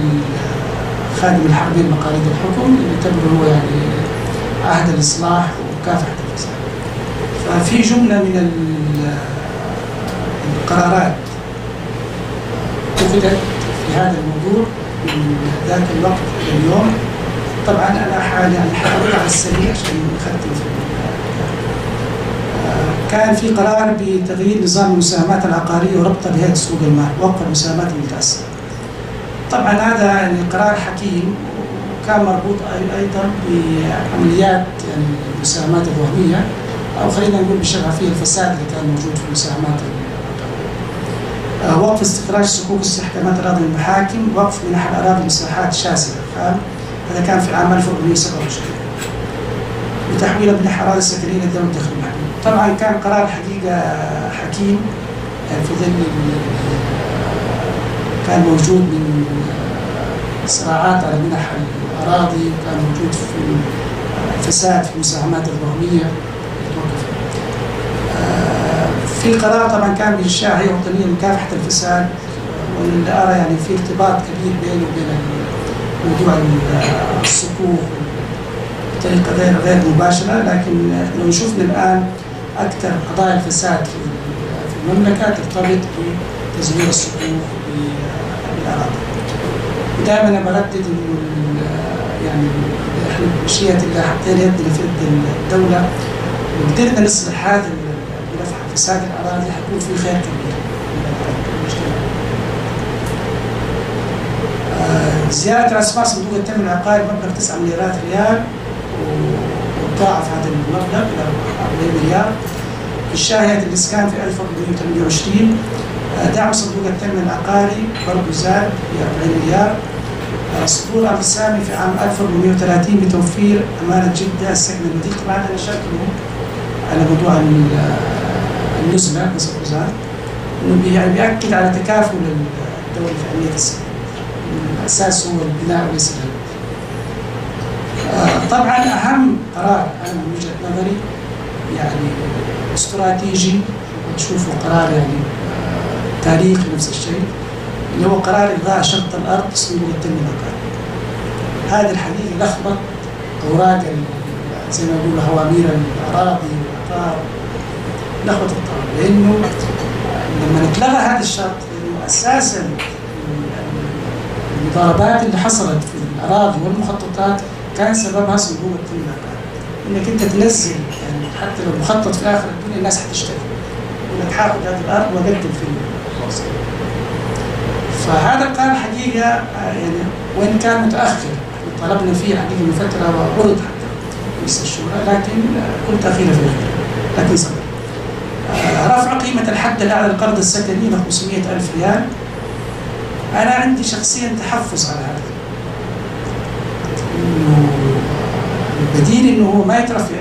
S3: خادم الحربين مقاليد الحكم اللي يعتبره هو يعني عهد الإصلاح ومكافحة الفساد. ففي جملة من القرارات اتخذت في هذا الموضوع من ذاك الوقت إلى اليوم. طبعا أنا حاول على السريع عشان نختم في كان في قرار بتغيير نظام المساهمات العقارية وربطها بهيئة سوق المال، وقف المساهمات المتأثرة. طبعا هذا يعني قرار حكيم وكان مربوط أيضا بعمليات يعني المساهمات الوهمية، أو خلينا نقول بشفافية الفساد اللي كان موجود في المساهمات العقارية. وقف استخراج صكوك استحكامات أراضي المحاكم، وقف منح الأراضي مساحات شاسعة، هذا كان في عام 1427، وتحويل منح أراضي سكنية للدولة الدخل المحلي. طبعا كان قرار حقيقة حكيم في ظل كان موجود من صراعات على منح الأراضي، وكان موجود في فساد في المساهمات الوهمية. في قرار طبعا كان بإنشاء هيئة وطنية لمكافحة الفساد، واللي أرى يعني في ارتباط كبير بينه وبين موضوع الصكوك بطريقة غير مباشرة. لكن لو شفنا الآن أكثر قضايا الفساد في المملكة ترتبط بتزوير الصكوك بالأراضي. ودائما أنا بردد إنه يعني إحنا بمشيئة الله حطينا يدنا في يد الدولة وقدرنا نصلح هذا الملف فساد الأراضي، حيكون في خير كبير. زيادة أسماء صندوق التنمية العقاري مبلغ 9 مليارات ريال، وضاعف هذا المبلغ إلى 40 مليار. الشاهد الاسكان في 1428. دعم صندوق التنمية العقاري برضه زاد ب 40 مليار. صدور أمر سامي في عام 1430 بتوفير أمانة جدة السكن البديل. طبعا أنا شاركوا على موضوع النزلة نسبة الوزارة، إنه يعني بيأكد على تكافل الدولة في أهمية السكن. الأساس هو البناء وليس الهدم. طبعا أهم قرار أنا من وجهة نظري يعني استراتيجي وأشوفه قرار يعني تاريخي نفس الشيء، اللي هو قرار إلغاء شرط الأرض صندوق التنمية العقاري. هذا الحقيقة لخبط أوراق زي ما يقولوا هوامير الأراضي والعقار، لخبط الطاولة، لأنه لما اتلغى هذا الشرط لأنه أساسا المضاربات اللي حصلت في الأراضي والمخططات كان سببها صندوق التنمية العقاري. إنك أنت تنزل يعني حتى لو مخطط في آخر الدنيا الناس حتشتري، وإنك حاخذ هذه الأرض وأقدم في الوصف. فهذا القرار حقيقة يعني وإن كان متأخر طلبنا فيه حقيقة من فترة وعرض حتى رئيس الشورى، لكن كنت أخيرا في الأخير لكن صبر. رفع قيمة الحد الأعلى للقرض السكني إلى 500,000 ريال. أنا عندي شخصيا تحفظ على هذا، إنه البديل إنه هو ما يترفع،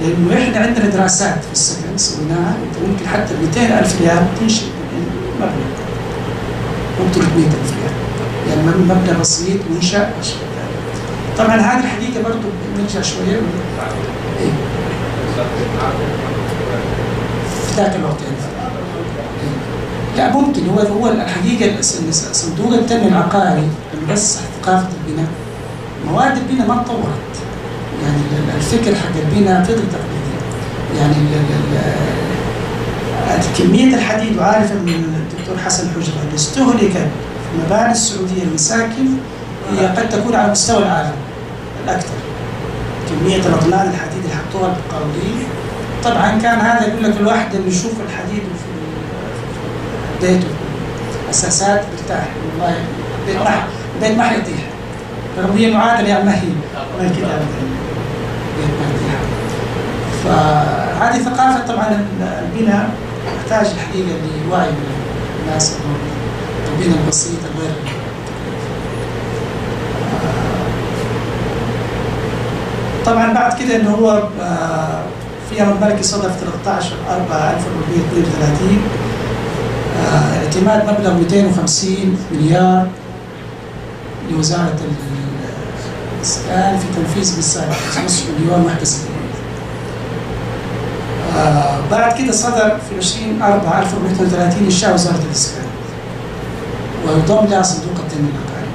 S3: لأنه إحنا عندنا دراسات في السكن سويناها، أنت ممكن حتى 200,000 ريال تنشئ مبلغ مو 300,000 ريال، يعني مبلغ بسيط منشأ. طبعا هذه الحقيقه برضه بنرجع شويه إيه؟ في ذاك الوقت يعني. لا ممكن هو الحقيقه صندوق التنميه العقاري بس ثقافه البناء، مواد البناء ما تطورت، يعني الفكر حق البناء فضل تقليدي، يعني كميه الحديد، وعارف ان الدكتور حسن حجره اللي استهلكت في مباني السعوديه المساكن هي قد تكون على مستوى العالم الاكثر. كميه الاطنان الحديد اللي حطوها بالقوارير، طبعا كان هذا يقول لك الواحد اللي يشوف الحديد في بيته اساسات بيرتاح، والله البيت ما حيطيح، رغم هي معادله يعني ما هي كذا ابدا، البيت ما يطيح. فهذه ثقافه طبعا البناء تحتاج الحقيقه لوعي من الناس انه البناء البسيط الغير طبعا بعد كده انه هو في امر ملكي صدر في 13/4/1432 اعتماد مبلغ 250 مليار لوزاره الاسكان في تنفيذ بالسابق نصف مليون وحده سكنيه. بعد كده صدر في 20/4/1432 انشاء وزاره الاسكان ويضم لها صندوق التنميه العقاري.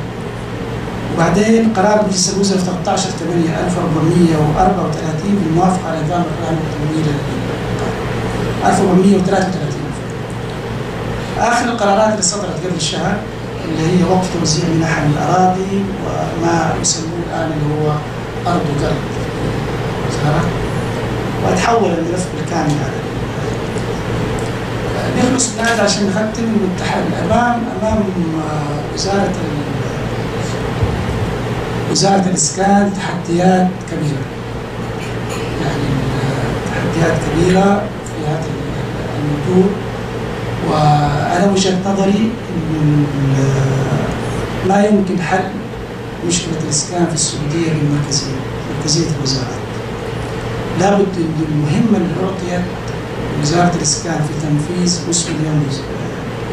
S3: وبعدين قرار مجلس الوزراء في 13/8/1434 بالموافقه على نظام الرهن والتمويل 1433. اخر القرارات اللي صدرت قبل شهر اللي هي وقف توزيع منح الاراضي وما يسموه الان اللي هو ارض وقرض الوزاره، وتحول الملف بالكامل على نخلص من هذا عشان نختم المتحد امام وزاره الاسكان تحديات كبيره، يعني تحديات كبيره في هذا الموضوع. وانا وجهه نظري انه لا يمكن حل مشكله الاسكان في السعوديه بمركزيه الوزارات. لابد ان المهمه اللي اعطيت وزاره الاسكان في تنفيذ نصف مليون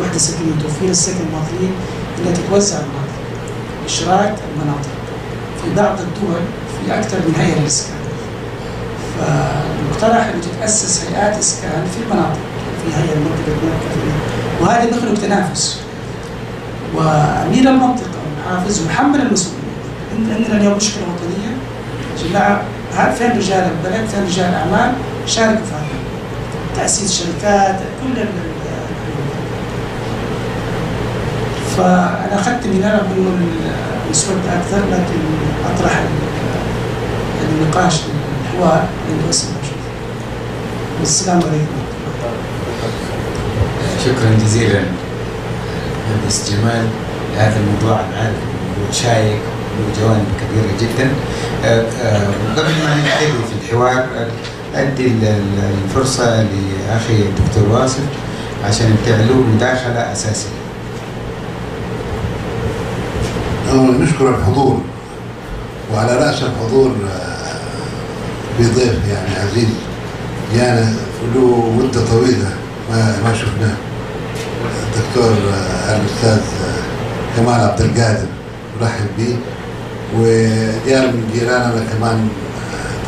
S3: وحده سكنيه وتوفير السكن للمواطنين انها تتوزع المناطق، اشراك المناطق في بعض الدول في اكثر من هيئه للاسكان. فمقترح انه تتاسس هيئات اسكان في المناطق، في هيئه المنطقه المركزيه، وهذا بيخلق تنافس. وامير المنطقه والمحافظ محمل المسؤوليه. عندنا اليوم مشكله وطنيه، جماعه فين رجال البلد؟ فين رجال الاعمال؟ شاركوا في هذا، تاسيس شركات، كل فانا اخذت من هنا انه الاسود اكثر، لكن اطرح النقاش الحوار اللي هو والسلام عليكم.
S2: شكرا جزيلا مهندس جمال لهذا الموضوع. انا عارف موضوع شائك وله جوانب كبيره جدا. وقبل ما نبتدي في الحوار ادي الفرصه لاخي الدكتور واصف عشان يبتعلوا مداخله اساسيه.
S5: نشكر الحضور، وعلى رأس الحضور في ضيف يعني عزيز جانا له مدة طويلة ما شفناه، الدكتور الأستاذ جمال عبد القادر، نرحب به. وجاء من جيراننا كمان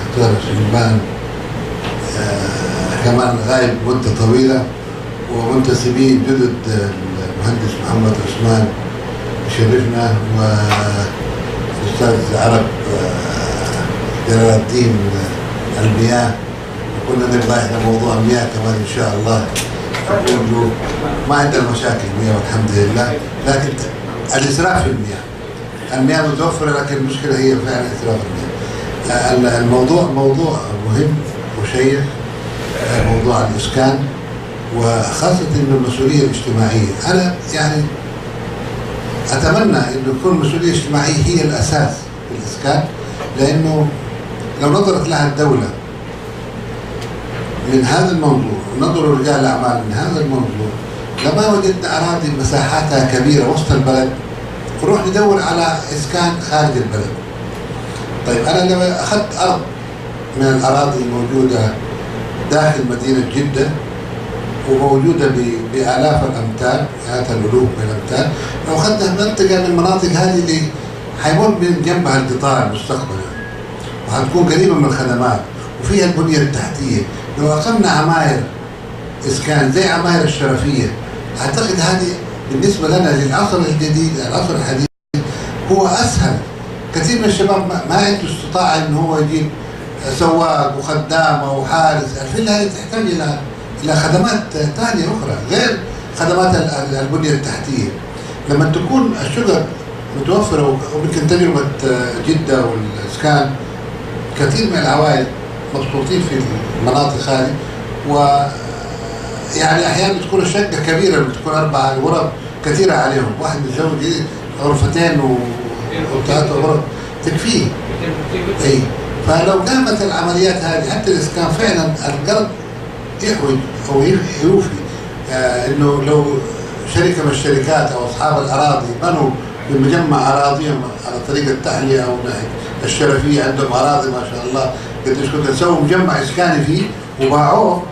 S5: الدكتور جمال كمان غايب مدة طويلة، ومنتسبين جدد المهندس محمد عثمان شرفنا، والأستاذ عرب جلال الدين المياه، وكنا نبغى احنا موضوع المياه كمان ان شاء الله. ما عندنا مشاكل مياه والحمد لله، لكن الاسراف في المياه متوفره، لكن المشكله هي فعلا اسراف المياه. الموضوع موضوع مهم وشيق، موضوع الاسكان، وخاصه انه المسؤوليه الاجتماعيه. انا يعني اتمنى انه تكون المسؤوليه الاجتماعيه هي الاساس في الاسكان، لانه لو نظرت لها الدوله من هذا الموضوع ونظروا رجال الاعمال من هذا الموضوع لما وجدنا اراضي مساحاتها كبيره وسط البلد نروح ندور على اسكان خارج البلد. طيب انا لو اخذت ارض من الاراضي الموجوده داخل مدينه جده وموجوده بالاف الامتار، مئات الالوف من الامتار، لو اخذنا منطقه من المناطق هذه اللي حيمر من جنبها القطار مستقبلا، وحتكون قريبة من الخدمات وفيها البنية التحتية. لو أقمنا عماير إسكان زي عماير الشرفية، أعتقد هذه بالنسبة لنا للعصر الجديد العصر الحديث هو أسهل. كثير من الشباب ما عنده استطاعة إن هو يجيب سواق وخدامة وحارس. الفيلا هذه تحتاج إلى خدمات ثانية أخرى غير خدمات البنية التحتية. لما تكون الشقق متوفرة، ويمكن تجربة جدة والإسكان كثير من العوائل مبسوطين في المناطق هذه، ويعني أحيانا بتكون الشقة كبيرة، بتكون 4 غرف كثيرة عليهم، واحد متزوج غرفتين وثلاث غرف تكفيه. أي فلو قامت العمليات هذه حتى الإسكان فعلا القلب يحوج أو يوفي. إنه لو شركة من الشركات أو أصحاب الأراضي بنوا بمجمع أراضيهم على طريق التحلية أو الشرفية، عندهم أراضي ما شاء الله قديش كنت سووا مجمع إسكاني فيه وباعوه،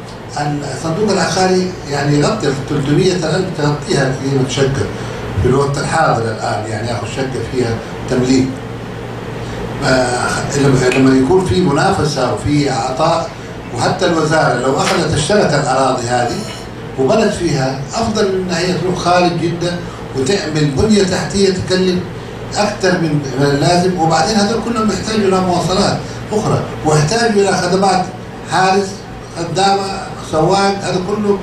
S5: الصندوق العقاري يعني يغطي 300,000 تغطيها قيمة شقة في الوقت الحاضر الآن، يعني ياخذ شقة فيها تمليك. لما يكون في منافسة وفي عطاء، وحتى الوزارة لو أخذت اشترت الأراضي هذه وبنت فيها، أفضل من أن هي تروح خارج جدا وتعمل بنية تحتية تكلف أكثر من اللازم، وبعدين هذول كلهم يحتاجوا إلى مواصلات أخرى، ويحتاجوا إلى خدمات حارس، خدامة، سواق. هذا كله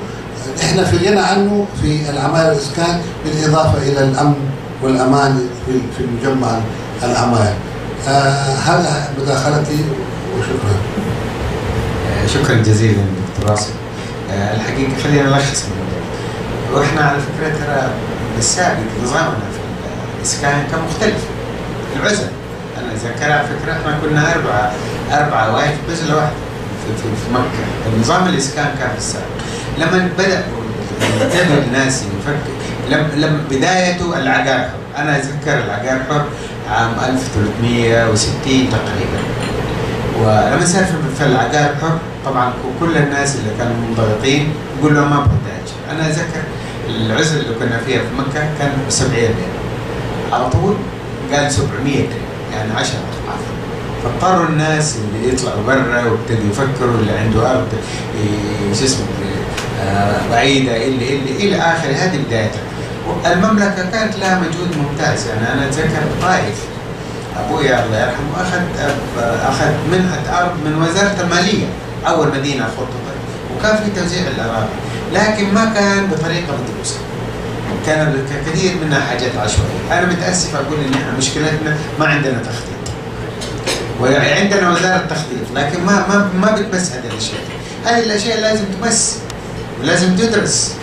S5: إحنا في غنى عنه في العماير الإسكان، بالإضافة إلى الأمن والأمان في المجمع العماير. هذا مداخلتي وشكرا.
S2: شكرا جزيلا دكتور واصف. الحقيقة خلينا نلخص الموضوع. واحنا على فكرة ترى بالسابق نظامنا في الإسكان كان مختلف. العزل أنا أتذكر على فكرة احنا كنا أربع عوائل في عزلة واحدة في مكة. النظام الإسكان كان في السابق. لما بدأ ينتبه الناس يفكر، لما بدايته العقار حر. أنا أتذكر العقار حر عام 1360 تقريبا. ولما صار في العقار حر طبعا كل الناس اللي كانوا منضغطين يقول لهم ما بحتاج. أنا أتذكر العزل اللي كنا فيها في مكة كان 700 ريال على طول، قال 700 ريال يعني 10 أضعاف. فاضطروا الناس اللي يطلعوا برا وابتدوا يفكروا اللي عنده أرض شو اسمه بعيدة إلى آخر. هذه بدايتها. المملكة كانت لها مجهود ممتاز. يعني أنا أتذكر طائف أبويا الله يرحمه أخذ منحة أرض من وزارة المالية، أول مدينة خططت، وكان في توزيع الأراضي، لكن ما كان بطريقة مدروسة. كان كثير منها حاجات عشوائية. أنا متأسف أقول إن إحنا مشكلتنا ما عندنا تخطيط، وعندنا وزارة تخطيط لكن ما بتمس هذه الأشياء. هذه الأشياء لازم تمس ولازم تدرس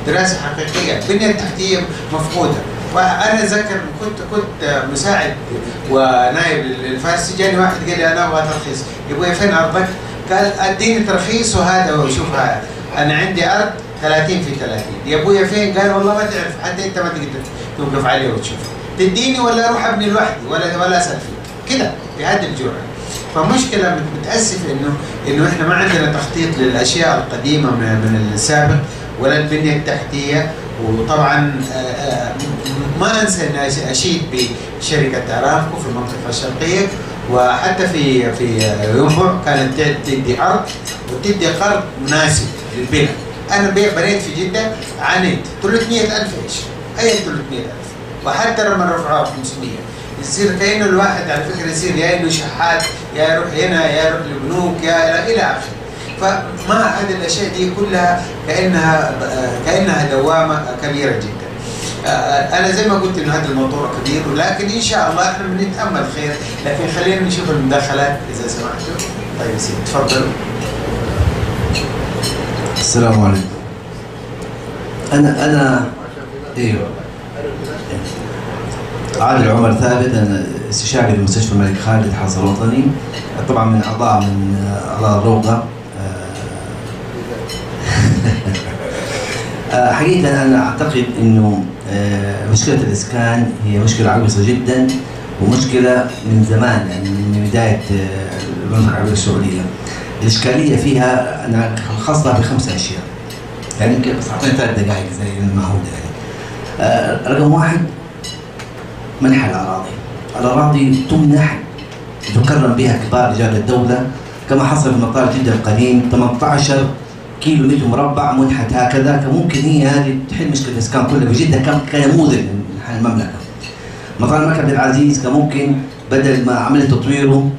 S2: دراسة حقيقية. البنية التحتية مفقودة. وأنا أتذكر كنت مساعد ونائب الفارسي، جاني واحد قال لي أنا أبغى ترخيص. يا أبوي فين أرضك؟ قال أديني ترخيص وهذا وشوف هذا، أنا عندي أرض 30 في 30. يا أبوي فين؟ قال والله ما تعرف، حتى أنت ما تقدر توقف عليه وتشوف، تديني ولا أروح أبني لوحدي ولا أسأل فيك كده بهذه الجرعة. فمشكلة متأسف إنه إحنا ما عندنا تخطيط للأشياء القديمة من السابق ولا البنية التحتية. وطبعا ما انسى ان اشيد بشركه ارامكو في المنطقه الشرقيه، وحتى في ينبع كانت تدي ارض وتدي قرض مناسب للبناء. انا بنيت في جده عانيت 300,000 ايش؟ اي 300,000، وحتى لما رفعوها 500 يصير كانه الواحد على فكره يصير يا انه شحات، يا يروح هنا يا يروح لبنوك يا الى اخره. فما هذه الاشياء دي كلها كانها دوامه كبيره جدا. انا زي ما قلت انه هذا الموضوع كبير، ولكن ان شاء الله احنا بنتامل خير. لكن خلينا نشوف المداخلات اذا سمحتوا. طيب سيدي تفضلوا.
S6: السلام عليكم. انا ايوه عادل عمر ثابت، انا استشاري بمستشفى الملك خالد الحرس الوطني، طبعا من اعضاء الروضة. حقيقة أنا أعتقد إنه مشكلة الإسكان هي مشكلة عويصة جدا، ومشكلة من زمان، يعني من بداية المملكة العربية السعودية. الإشكالية فيها أنا خاصة ب5 أشياء، يعني يمكن بس أعطيني 3 دقائق زي المعهود. يعني رقم 1 منح الأراضي. الأراضي تمنح تكرم بها كبار رجال الدولة، كما حصل في مطار جدة القديم 18 كيلو متر مربع منحت هكذا. فممكن هي هذه تحل مشكلة الإسكان كلها في جدة كنموذج من المملكة. مطار الملك عبد العزيز كان ممكن بدل ما عملت تطويره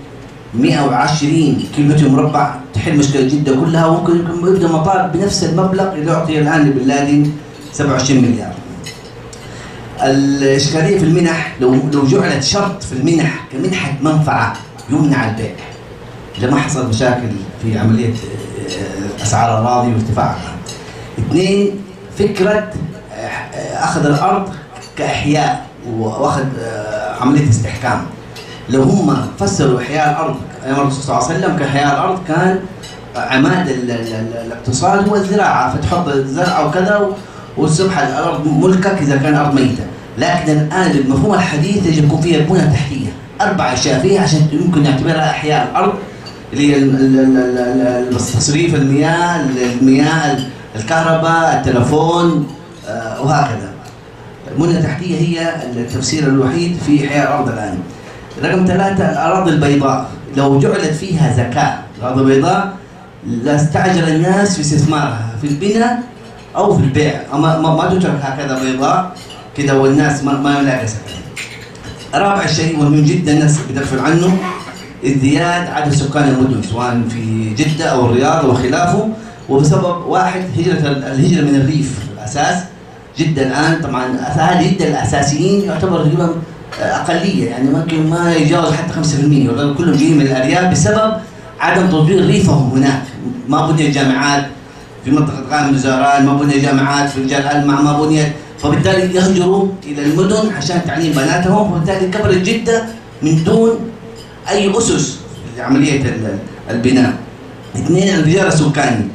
S6: 120 كيلو متر مربع تحل مشكلة جدة كلها، وممكن يبدأ مطار بنفس المبلغ اللي أعطي الآن لبن لادن 27 مليار. الإشكالية في المنح لو جعلت شرط في المنح كمنحة منفعة يمنع البيع لما حصل مشاكل في عملية أسعار الأراضي وارتفاعها. 2 فكرة أخذ الأرض كإحياء وأخذ عملية استحكام. لو هم فسروا إحياء الأرض أيام الرسول صلى الله عليه وسلم كإحياء الأرض، كان عماد الاقتصاد هو الزراعة، فتحط الزرع وكذا وتصبح الأرض ملكك إذا كان أرض ميتة. لكن الآن بالمفهوم الحديث يجب يكون فيها بنى تحتية 4 أشياء فيها عشان يمكن نعتبرها إحياء الأرض، اللي هي تصريف المياه، الكهرباء، التلفون وهكذا. البنية التحتية هي التفسير الوحيد في إحياء الأرض الآن. رقم 3 الأراضي البيضاء، لو جعلت فيها زكاة الأراضي البيضاء لاستعجل الناس في استثمارها في البناء أو في البيع، ما تترك هكذا بيضاء كده والناس ما يلاقي سكن. رابع شيء مهم جدا الناس بتغفل عنه، ازدياد عدد سكان المدن سواء في جدة أو الرياض أو خلافه، وبسبب واحد الهجرة من الريف الأساس. جدة الآن طبعا أهالي جدة الأساسيين يعتبر تقريبا أقلية، يعني ممكن ما يتجاوز حتى 5%، كلهم جايين من الأرياف بسبب عدم تطوير ريفهم هناك. ما بنيت جامعات في منطقة غانم وزهران، ما بنيت جامعات في رجال ألمع، ما بنيت، فبالتالي يهجروا إلى المدن عشان تعليم بناتهم، وبالتالي كبرت جدة من دون أي أسس لعملية البناء. 2 الانفجار السكاني،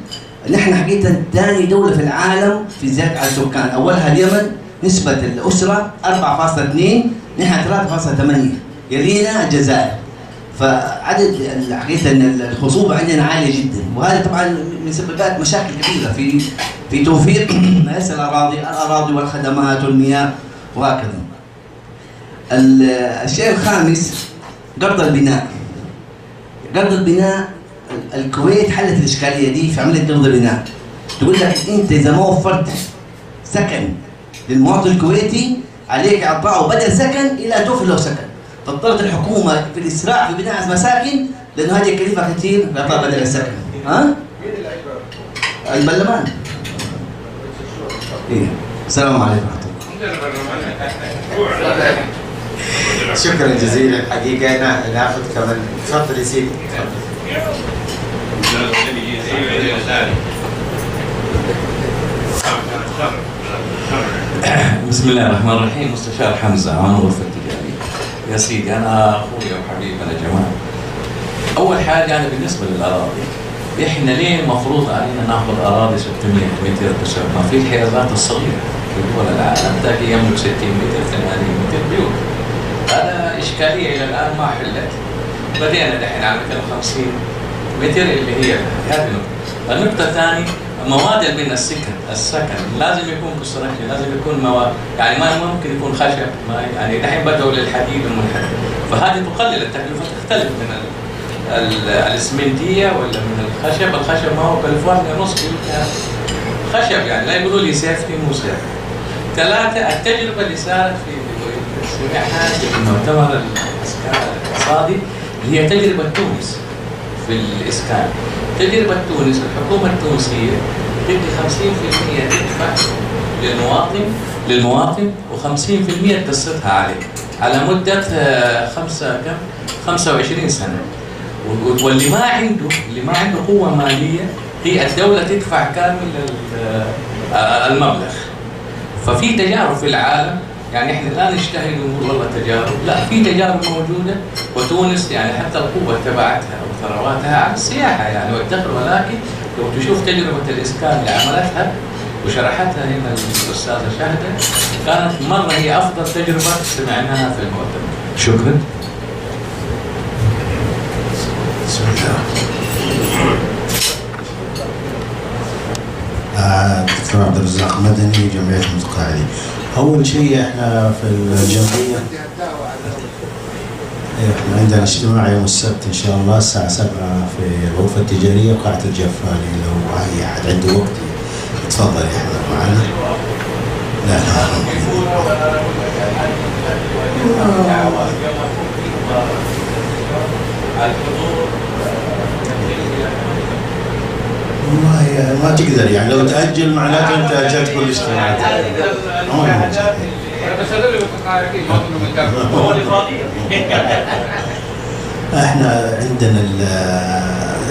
S6: نحن حقيقة ثاني دولة في العالم في زيادة على السكان، أولها اليمن نسبة الأسرة 4.2، نحن 3.8، يلينا الجزائر. فعدد حقيقة الخصوبة عندنا عالية جدا، وهذا طبعا مسببات مشاكل كبيرة في توفير مآسي الأراضي والخدمات والمياه وهكذا. الشيء الخامس قرض البناء. قرض البناء الكويت حلت الإشكالية دي في عملية قرض البناء. تقول لك أنت إذا ما وفرت سكن للمواطن الكويتي عليك إعطائه بدل سكن إلى توفر له سكن. فاضطرت الحكومة في الإسراع في بناء مساكن لأنه هذه كلفة كثير بإعطاء بدل السكن. البرلمان. إيه. السلام عليكم ورحمة الله.
S2: شكرا جزيلا. حقيقة ناخذ كمان. تفضل يا سيدي.
S7: بسم الله الرحمن الرحيم. مستشار حمزة عن غرفة التجارية. يا سيدي أنا أخوي وحبيبنا جمال. أول حاجة يعني بالنسبة للأراضي، إحنا ليه المفروض علينا ناخذ أراضي 600 متر بس؟ ما في الحيازات الصغيرة في دول العالم تلاقي يملك 60 متر 80 متر بيوت. هذا إشكالية إلى الآن ما حلت. بدينا دحين على 250 متر اللي هي هذه النقطة. النقطة الثانية مواد البناء السكن لازم يكون كونستراكشن، لازم يكون مواد، يعني ما ممكن يكون خشب، ما يعني دحين بدأوا للحديد والمنحدر، فهذه تقلل التكلفة، تختلف من الاسمنتية ولا من الخشب ما هو كاليفورنيا نص خشب، يعني لا يقولوا لي سيفتي مو سيفتي. 3 التجربة اللي صارت في سمعها في المؤتمر الاسكان الاقتصادي اللي هي تجربة تونس في الاسكان. تجربة تونس الحكومة التونسية تدي 50% تدفع للمواطن و50% تقسطها عليه على مدة 25 سنة. واللي ما عنده قوة مالية هي الدولة تدفع كامل المبلغ. ففي تجارب في العالم، يعني احنا لا نجتهد ونقول والله تجارب، لا في تجارب موجودة. وتونس يعني حتى القوة تبعتها وثرواتها على السياحة يعني والدخل، ولكن لو تشوف تجربة الاسكان اللي عملتها وشرحتها هنا الأستاذة شهدة كانت مرة هي أفضل تجربة سمعناها في المؤتمر. شكرا.
S8: دكتور عبد الرزاق مدني، جمعية المتقاعدين. أول شيء احنا في الجمعية احنا عندنا اجتماع يوم السبت ان شاء الله الساعة 7 في الغرفة التجارية قاعة الجفالي، لو اي احد عنده وقت يتفضل يحضر معنا. لا والله ما تقدر يعني، لو تأجل معناته انت اجلت كل اجتماعات. احنا عندنا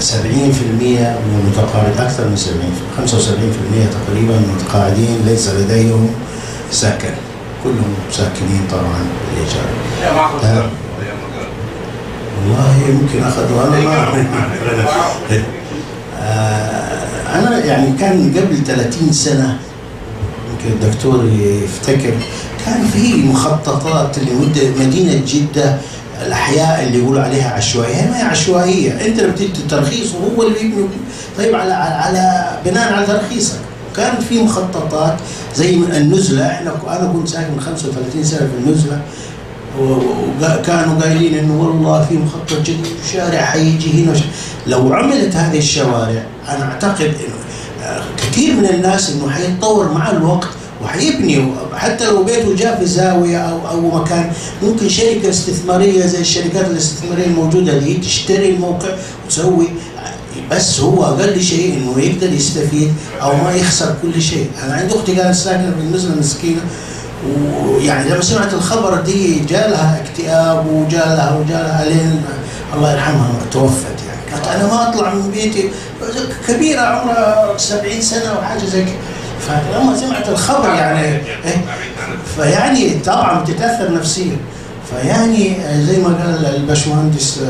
S8: 70% من المتقاعد، اكثر من 70، 75% تقريبا من المتقاعدين ليس لديهم سكن، كلهم ساكنين طبعا بالايجار. والله يمكن اخذوا، انا ما انا يعني كان قبل 30 سنه يمكن الدكتور يفتكر، كان في مخططات لمدينه جده، الاحياء اللي يقولوا عليها عشوائيه، هي ما هي عشوائيه، انت لما بتدي ترخيص وهو اللي بيبني، طيب على بناء على ترخيصك. كان في مخططات زي النزله، انا كنت ساكن 35 سنه في النزله، وكانوا قايلين انه والله في مخطط جديد وشارع حيجي هنا. لو عملت هذه الشوارع انا اعتقد انه كثير من الناس انه حيتطور مع الوقت وحيبني، حتى لو بيته جاء في زاويه او مكان، ممكن شركه استثماريه زي الشركات الاستثماريه الموجوده دي تشتري الموقع وتسوي، بس هو اقل شيء انه يقدر يستفيد او ما يخسر كل شيء. انا عندي اختي كانت ساكنه في النزله مسكينه، ويعني لما سمعت الخبر دي جاء لها اكتئاب وجاء لها لين الله يرحمها توفت. يعني قالت انا ما اطلع من بيتي، كبيره عمرها 70 سنه وحاجه زي كده، فلما سمعت الخبر يعني فيعني طبعا بتتاثر نفسيا. فيعني زي ما قال الباشمهندس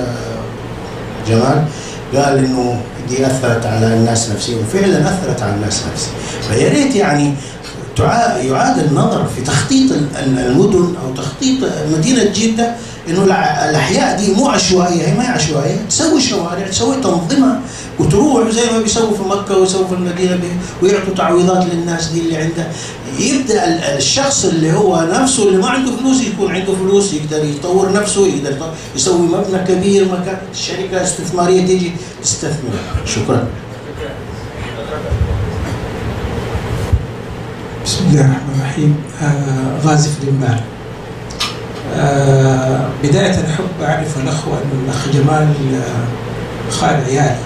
S8: جمال، قال انه دي اثرت على الناس نفسيا، وفعلا اثرت على الناس نفسيا. فيا ريت يعني يعاد النظر في تخطيط المدن او تخطيط مدينه جده، انه الاحياء دي مو عشوائيه، هي ما هي عشوائيه، تسوي شوارع، تسوي تنظيمها، وتروح زي ما بيسووا في مكه ويسووا في المدينه ويعطوا تعويضات للناس دي اللي عندها. يبدا الشخص اللي هو نفسه اللي ما عنده فلوس يكون عنده فلوس، يقدر يطور نفسه، يقدر يسوي مبنى كبير، مكان الشركه استثماريه تيجي تستثمر. شكرا.
S3: بسم الله الرحمن الرحيم. غازي في جمال. بداية أحب أعرف الأخوة أن الأخ جمال خال عيالي،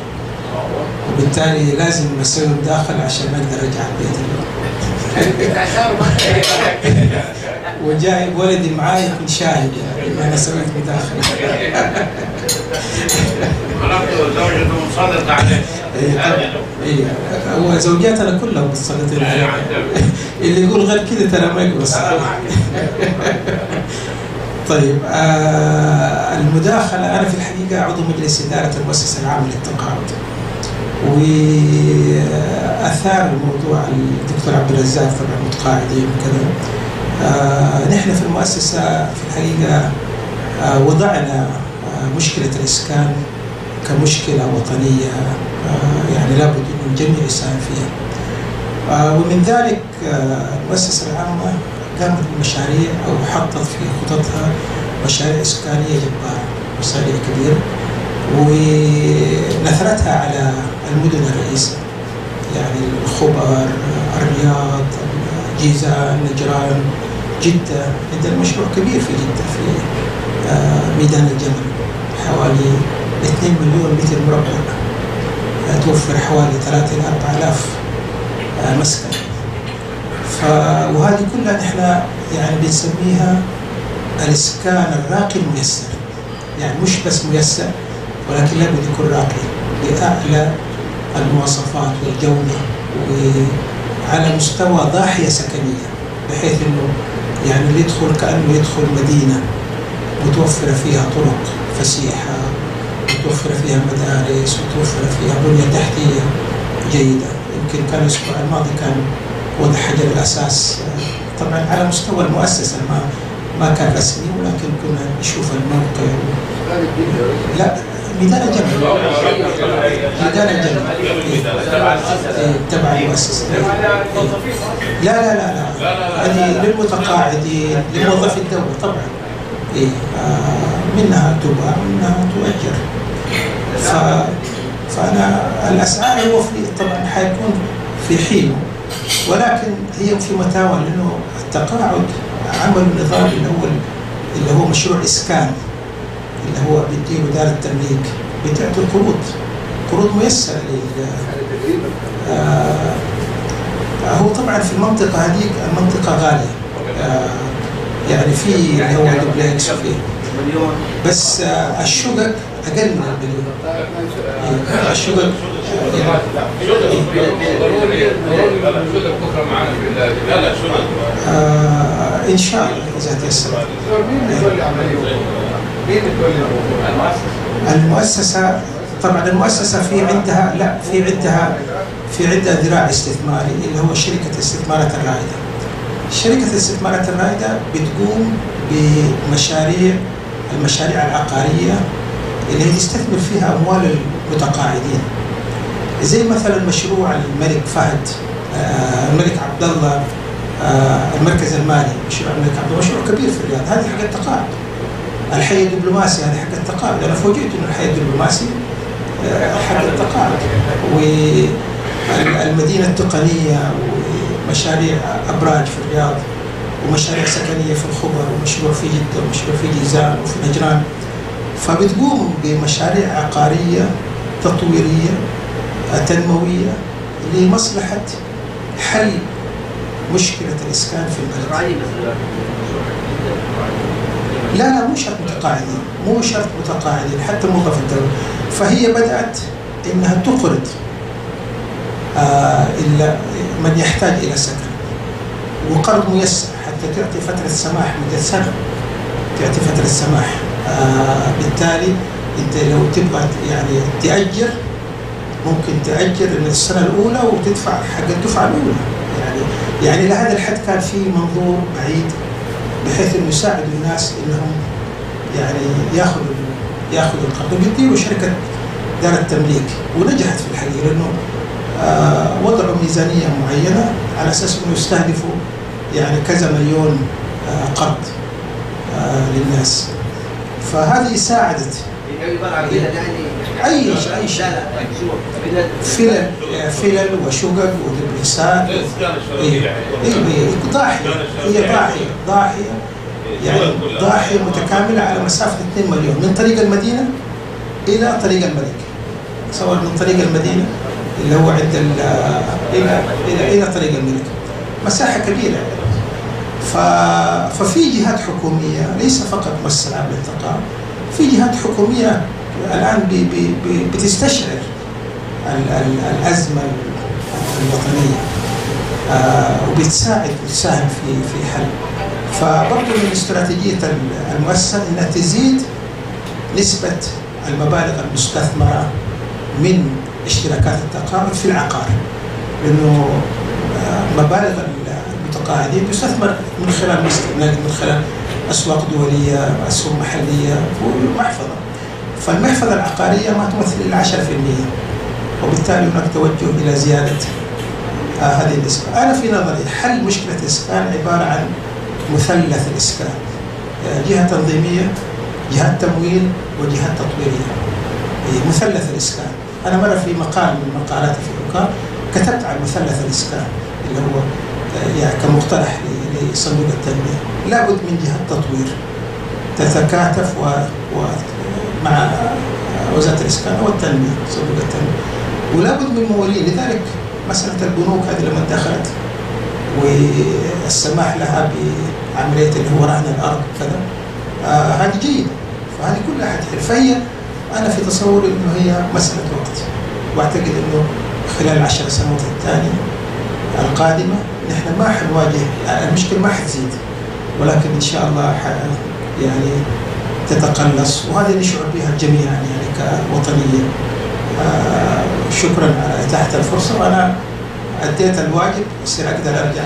S3: وبالتالي لازم أسوي داخل عشان أقدر أرجع البيت اليوم. وجايب ولدي معاي يكون شاهد يعني أنا سويت مداخلة.
S4: زوجته مصادقة عليه.
S3: هو زوجاتنا كلها مصادقين عليه. اللي يقول غير كذا ترى ما يقول صحيح. طيب المداخلة، أنا في الحقيقة عضو مجلس إدارة المؤسسة العامة للتقاعد، وأثار الموضوع الدكتور عبد الرزاق طبعا متقاعدين وكذا. نحن في المؤسسة في الحقيقة وضعنا مشكلة الاسكان كمشكلة وطنية، يعني لابد أن الجميع يساهم فيها. ومن ذلك المؤسسة العامة قامت بمشاريع أو حطت في خططها مشاريع إسكانية جبارة، مشاريع كبيرة، ونثرتها على المدن الرئيسة، يعني الخبر، الرياض، جيزان، نجران، جدة. عندنا مشروع كبير في جدة في ميدان الجمل، حوالي 2 مليون متر مربع، توفر حوالي 3 إلى 4,000 مسكن. وهذه كلها نحن يعني بنسميها الاسكان الراقي الميسر، يعني مش بس ميسر ولكن لابد يكون راقي بأعلى المواصفات والجودة وعلى مستوى ضاحية سكنية، بحيث انه يعني اللي يدخل كأنه يدخل مدينة متوفرة فيها طرق فسيحة، متوفرة فيها مدارس، متوفرة فيها بنية تحتية جيدة. يمكن كان الأسبوع الماضي كان وضع حجر الأساس طبعا على مستوى المؤسسة، ما كان رسمي، ولكن كنا نشوف الموقع. لا، ميدان الجمع، ميدان الجمع تبع المؤسسة. لا هذه للمتقاعدين، لموظفي الدولة طبعا، إيه منها تباع ومنها تؤجر. فأنا الأسعار هو طبعا حيكون في حينه، ولكن هي في متاول، لأنه التقاعد عمل النظام الأول اللي هو مشروع اسكان، اللي هو بيديله دار التمليك، بتعطي قروض ميسرة هو طبعا في المنطقة هذيك المنطقة غالية، يعني في اللي هو دوبلكس وفي بس الشقق أقل من المليون. الشقق إن شاء الله إذا تيسر. المؤسسة طبعا المؤسسة في عندها ذراع استثماري اللي هو شركة الاستثمارات الرائدة. شركة الاستثمارات الرائدة بتقوم المشاريع العقارية اللي هي تستثمر فيها أموال المتقاعدين، زي مثلا مشروع الملك فهد، الملك عبد الله، المركز المالي، مشروع الملك عبد الله مشروع كبير في الرياض، هذه حق التقاعد. الحي الدبلوماسي هذه حق التقاعد، أنا فوجئت إنه الحي الدبلوماسي حق التقاعد، والمدينة التقنية ومشاريع أبراج في الرياض ومشاريع سكنية في الخبر ومشروع في جدة ومشروع في جيزان وفي نجران. فبتقوم بمشاريع عقارية تطويرية تنموية لمصلحة حل مشكلة الإسكان في البلد. لا مو شرط متقاعدين، حتى موظف الدولة. فهي بدأت إنها تقرض إلا من يحتاج إلى سكن، وقرض ميسر حتى تعطي فترة سماح مدة سنة، تعطي فترة سماح. بالتالي أنت لو تبغى يعني تأجر ممكن تأجر من السنة الأولى وتدفع حق الدفعة الأولى. يعني لهذا الحد كان في منظور بعيد بحيث إنه يساعد الناس إنهم يعني ياخذوا القرض، وبيديروا شركة دار التمليك، ونجحت في الحقيقة لأنه وضعوا ميزانية معينة على أساس إنه يستهدفوا يعني كذا مليون قرض للناس. فهذه ساعدت أي شيء فلل وشقق ودبلكسات ضاحية يعني ضاحية متكاملة على مسافة 2 مليون من طريق المدينة إلى طريق الملك، سواء من طريق المدينة اللي هو عند إلى طريق الملك، مساحة كبيرة. ففي جهات حكومية ليس فقط مؤسسة العامة للتقاعد، في جهات حكومية الآن بتستشعر الأزمة الوطنية وبتساعد وتساهم في حل. فبرضو من استراتيجية المؤسسة أنها تزيد نسبة المبالغ المستثمرة من اشتراكات التقاعد في العقار، لأنه مبالغ المتقاعدين تستثمر من خلال أسواق دولية، أسهم محلية ومحفظة. فالمحفظة العقارية ما تمثل إلا 10%، وبالتالي هناك توجه إلى زيادة هذه النسبة. أنا في نظري حل مشكلة الإسكان عبارة عن مثلث الإسكان، جهة تنظيمية، جهات تمويل، وجهات تطويرية. مثلث الإسكان، أنا مرة في مقال من مقالاتي في الوكالة كتبت عن مثلث الإسكان اللي هو يعني كمقترح لصندوق التنمية. لابد من جهة تطوير تتكاتف مع وزارة الإسكان والتنمية، صندوق التنمية، ولابد من ممولين. لذلك مسألة البنوك هذه لما دخلت والسماح لها بعملية اللي هو رهن الأرض كذا، هذه جيدة، فهذه كلها حتحل. فهي أنا في تصوري إنه هي مسألة وقت، وأعتقد إنه خلال 10 سنوات الثانية القادمة نحن ما حنواجه المشكلة، ما حتزيد، ولكن إن شاء الله يعني تتقلص، وهذه نشعر بها جميعا يعني كوطنية. شكرا على إتاحة الفرصة، وأنا أديت الواجب يصير أقدر أرجع.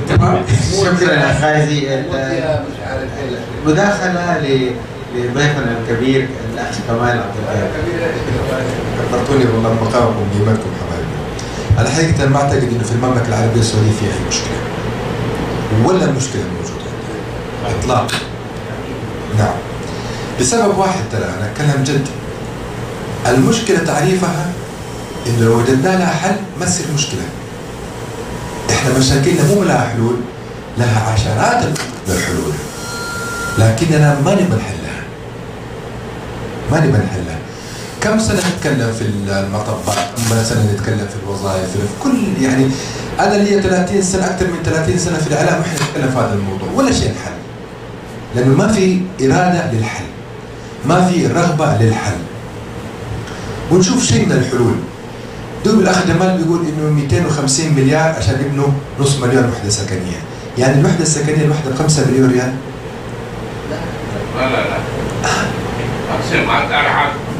S2: تمام. شكرا يا خازي. مداخلة لضيفنا الكبير الأخ كمال عبد الغفار.
S9: كبرتوني والله بمقامكم وقيمتكم حبايبي. أنا حقيقة ما أعتقد إنه في المملكة العربية السعودية في أي مشكلة، ولا المشكلة موجودة. اطلاقا. نعم. بسبب واحد، ترى انا اتكلم جد. المشكله تعريفها انه لو وجدنا لها حل ما تصير مشكله. احنا مشاكلنا مو لها حلول، لها عشرات الحلول، لكننا ما نبغى نحلها. ما نبغى نحلها. كم سنه نتكلم في المطبات، كم سنه نتكلم في الوظائف، في كل يعني انا لي 30 سنه، اكثر من 30 سنه في الاعلام واحنا نتكلم في هذا الموضوع، ولا شيء نحل. لانه ما في اراده للحل. ما في رغبه للحل. ونشوف شيء من الحلول. دوب الاخ جمال بيقول انه 250 مليار عشان يبنوا نص مليون وحده سكنيه، يعني الوحده السكنيه الواحده ب 5 مليون ريال.
S4: لا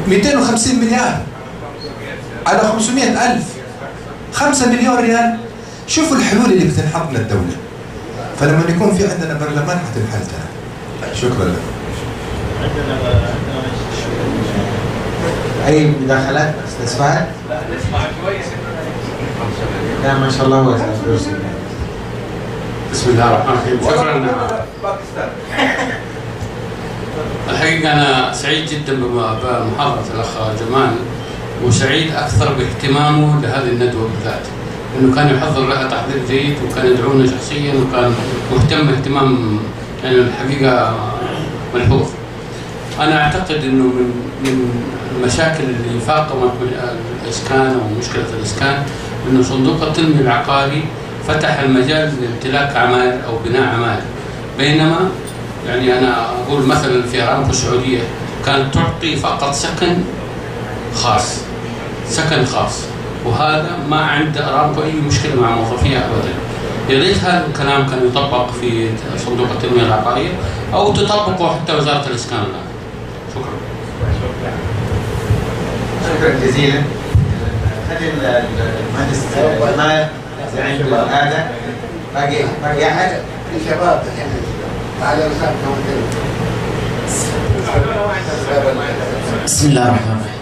S9: 250 مليار على 500,000، 5 مليون ريال. شوفوا الحلول اللي بتنحط للدوله. فلما يكون في عندنا برلمان حتنحل ترى. شكرا لكم.
S2: اي مداخلات استفسارات؟
S4: لا نسمع شويه.
S2: لا ما شاء الله هو
S10: بسم الله الرحمن الرحيم. شكرا. الحقيقة أنا سعيد جدا بمحاضرة الأخ جمال، وسعيد أكثر باهتمامه لهذه الندوة بالذات، إنه كان يحضر لها تحضير جيد، وكان يدعونا شخصيا، وكان مهتم اهتمام يعني الحقيقة ملحوظ. أنا أعتقد إنه من المشاكل اللي فاقمت الاسكان او مشكله الاسكان انه صندوق التنميه العقاري فتح المجال لامتلاك عماير او بناء عماير، بينما يعني انا اقول مثلا في ارامكو السعوديه كانت تعطي فقط سكن خاص، وهذا ما عند ارامكو اي مشكله مع موظفيها ابدا. يا ريت هذا الكلام كان يطبق في صندوق التنميه العقاريه او تطبقه حتى وزاره الاسكان الان. شكرا.
S2: شكرا جزيلا. خلي المهندس جمال عنده الآلة. باقي أحد؟
S5: في شباب تعالوا نسافر كمان.
S11: بسم الله الرحمن الرحيم.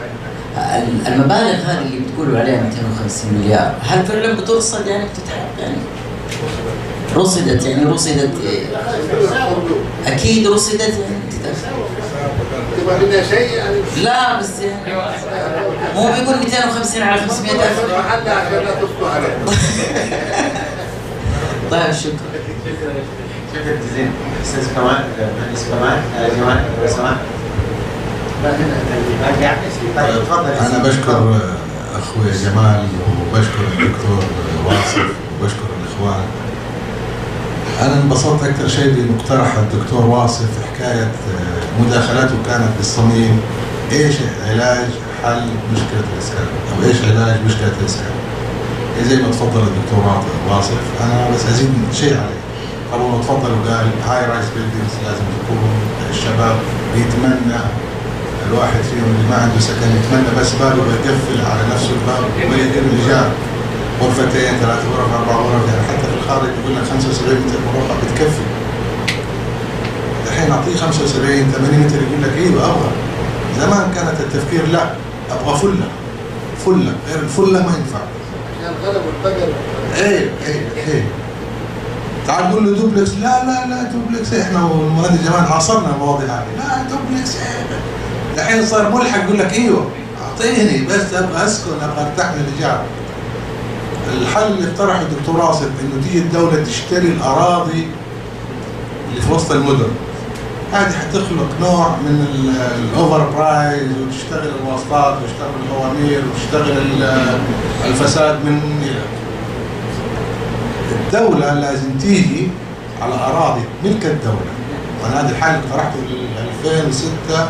S11: المبالغ هذه اللي بتقولوا عليها 250 مليار، هل فعلا بترصد يعني بتتحقق يعني؟ رصدت اكيد رصدت يعني
S5: تبغى منها شيء يعني؟
S11: لا بس يعني مو بيقول 250 على 500,000
S5: حتى عشان لا تصبح عليه.
S11: طيب شكرا
S2: جزيلا. استاذ كمال، مهندس كمال، جمال لو سمحت. طيب تفضل.
S5: انا بشكر اخوي جمال وبشكر الدكتور واصف وبشكر الاخوان. أنا انبسطت أكثر شيء بمقترح الدكتور واصف حكاية مداخلاته كانت بالصميم. إيش علاج حل مشكلة الإسكان أو إيش علاج مشكلة الإسكان؟ زي ما تفضل الدكتور واصف، أنا بس أزيد شيء عليه. أول ما تفضل وقال هاي رايز بيلدينجز لازم تكون الشباب بيتمنى الواحد فيهم اللي ما عنده سكن يتمنى بس بابه يقفل على نفسه الباب وما يدير الإيجار. غرفتين 3 غرف 4 غرف، يعني حتى في الخارج يقول لك 75 متر مربع بتكفي. الحين اعطيه 75 80 متر يقول لك ايوه ابغى. زمان كانت التفكير لا ابغى فله غير الفله ما ينفع. عشان الغلب والفقر. ايه تعال قول له دوبلكس، لا دوبلكس احنا والمهندس جمال عاصرنا المواضيع هذه، لا دوبلكس الحين صار ملحق يقول لك ايوه اعطيني بس ابغى اسكن ابغى ارتاح من الايجار. الحل اللي اقترحه الدكتور واصف انه تيجي الدولة تشتري الاراضي اللي في وسط المدن. هذه حتخلق نوع من الاوفر برايز وتشتغل الواسطات وتشتغل القوانين وتشتغل الفساد من الى. الدولة لازم تيجي على اراضي ملك الدولة، وانا هذا الحل اقترحته في 2006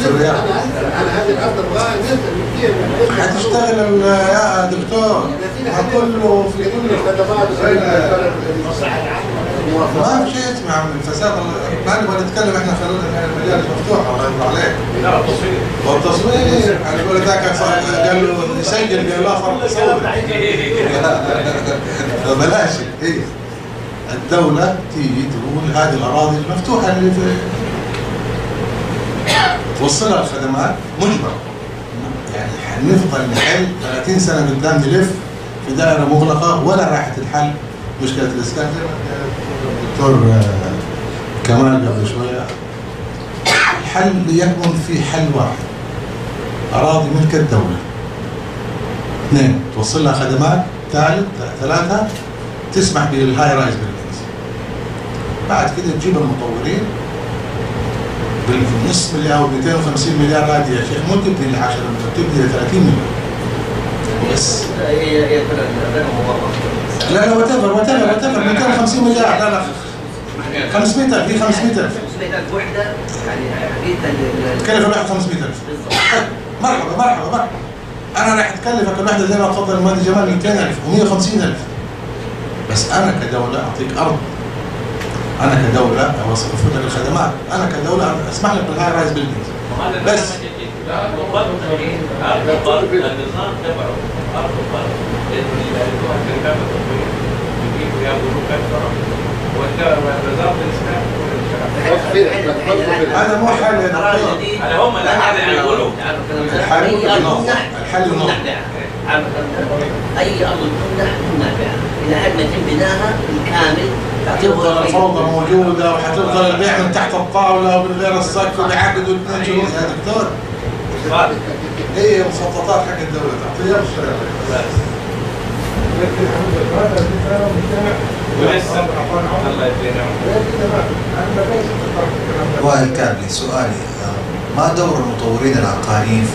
S5: في الرياض.
S12: انا هذه الافضل
S5: هتشتغل يا دكتور كله في كل الخدمات ما في شيء اسمه عن الفساد. ما نبغى نتكلم احنا، خلونا المجال مفتوح الله يرضى عليك. والتصوير انا بقول ذاك قال له يسجل قال لا فرق صور. بلاش هي الدولة تيجي تقول هذه الاراضي المفتوحة اللي في توصلها الخدمات مجبر. يعني حنفضل نحل 30 سنة قدام نلف في دائرة مغلقة ولا راحت الحل مشكلة الإسكان. زي ما الدكتور
S9: كمان قبل شويه الحل يكمن في حل واحد، اراضي ملك الدوله. 2 توصل لها خدمات. 3 تسمح بالهاي رايز بيلدينجز. بعد كده تجيب المطورين بالنص مليار او 250 مليار عادي يا شيخ، مو تبدي ل 10 مليار، تبدي ل 30 مليار بس. لا وات ايفر 250 مليار. لا 500,000 دي 500,000
S12: وحده يعني
S9: تكلف الواحد 500,000. مرحبا انا راح اتكلفك الوحده زي ما تفضل المهندس جمال 200,000 و150,000 بس انا كدوله اعطيك ارض، انا كدوله اوصف لك الخدمات، انا كدوله اسمح لك بالهاي رايز بيلدينجز بس.
S4: النظام تبعه ارض وقرض لانه الكلام التطوير يجيبوا ياخذوا اكثر ووزاره الاسكان
S9: هذا مو حل يا دكتور،
S4: هذا هم اللي يقولوا
S9: الحل النظام.
S12: اي ارض تمنح بها الى حد ما يتم بناها بالكامل.
S9: حتفضل الفوضى موجوده وحتفضل البيع من تحت الطاوله ومن غير السقف وبيعقدوا 2 شهور يا دكتور. هي مخططات حق الدوله تعطيها بالشارع.
S13: وائل كابلي، سؤالي ما دور المطورين العقاريين في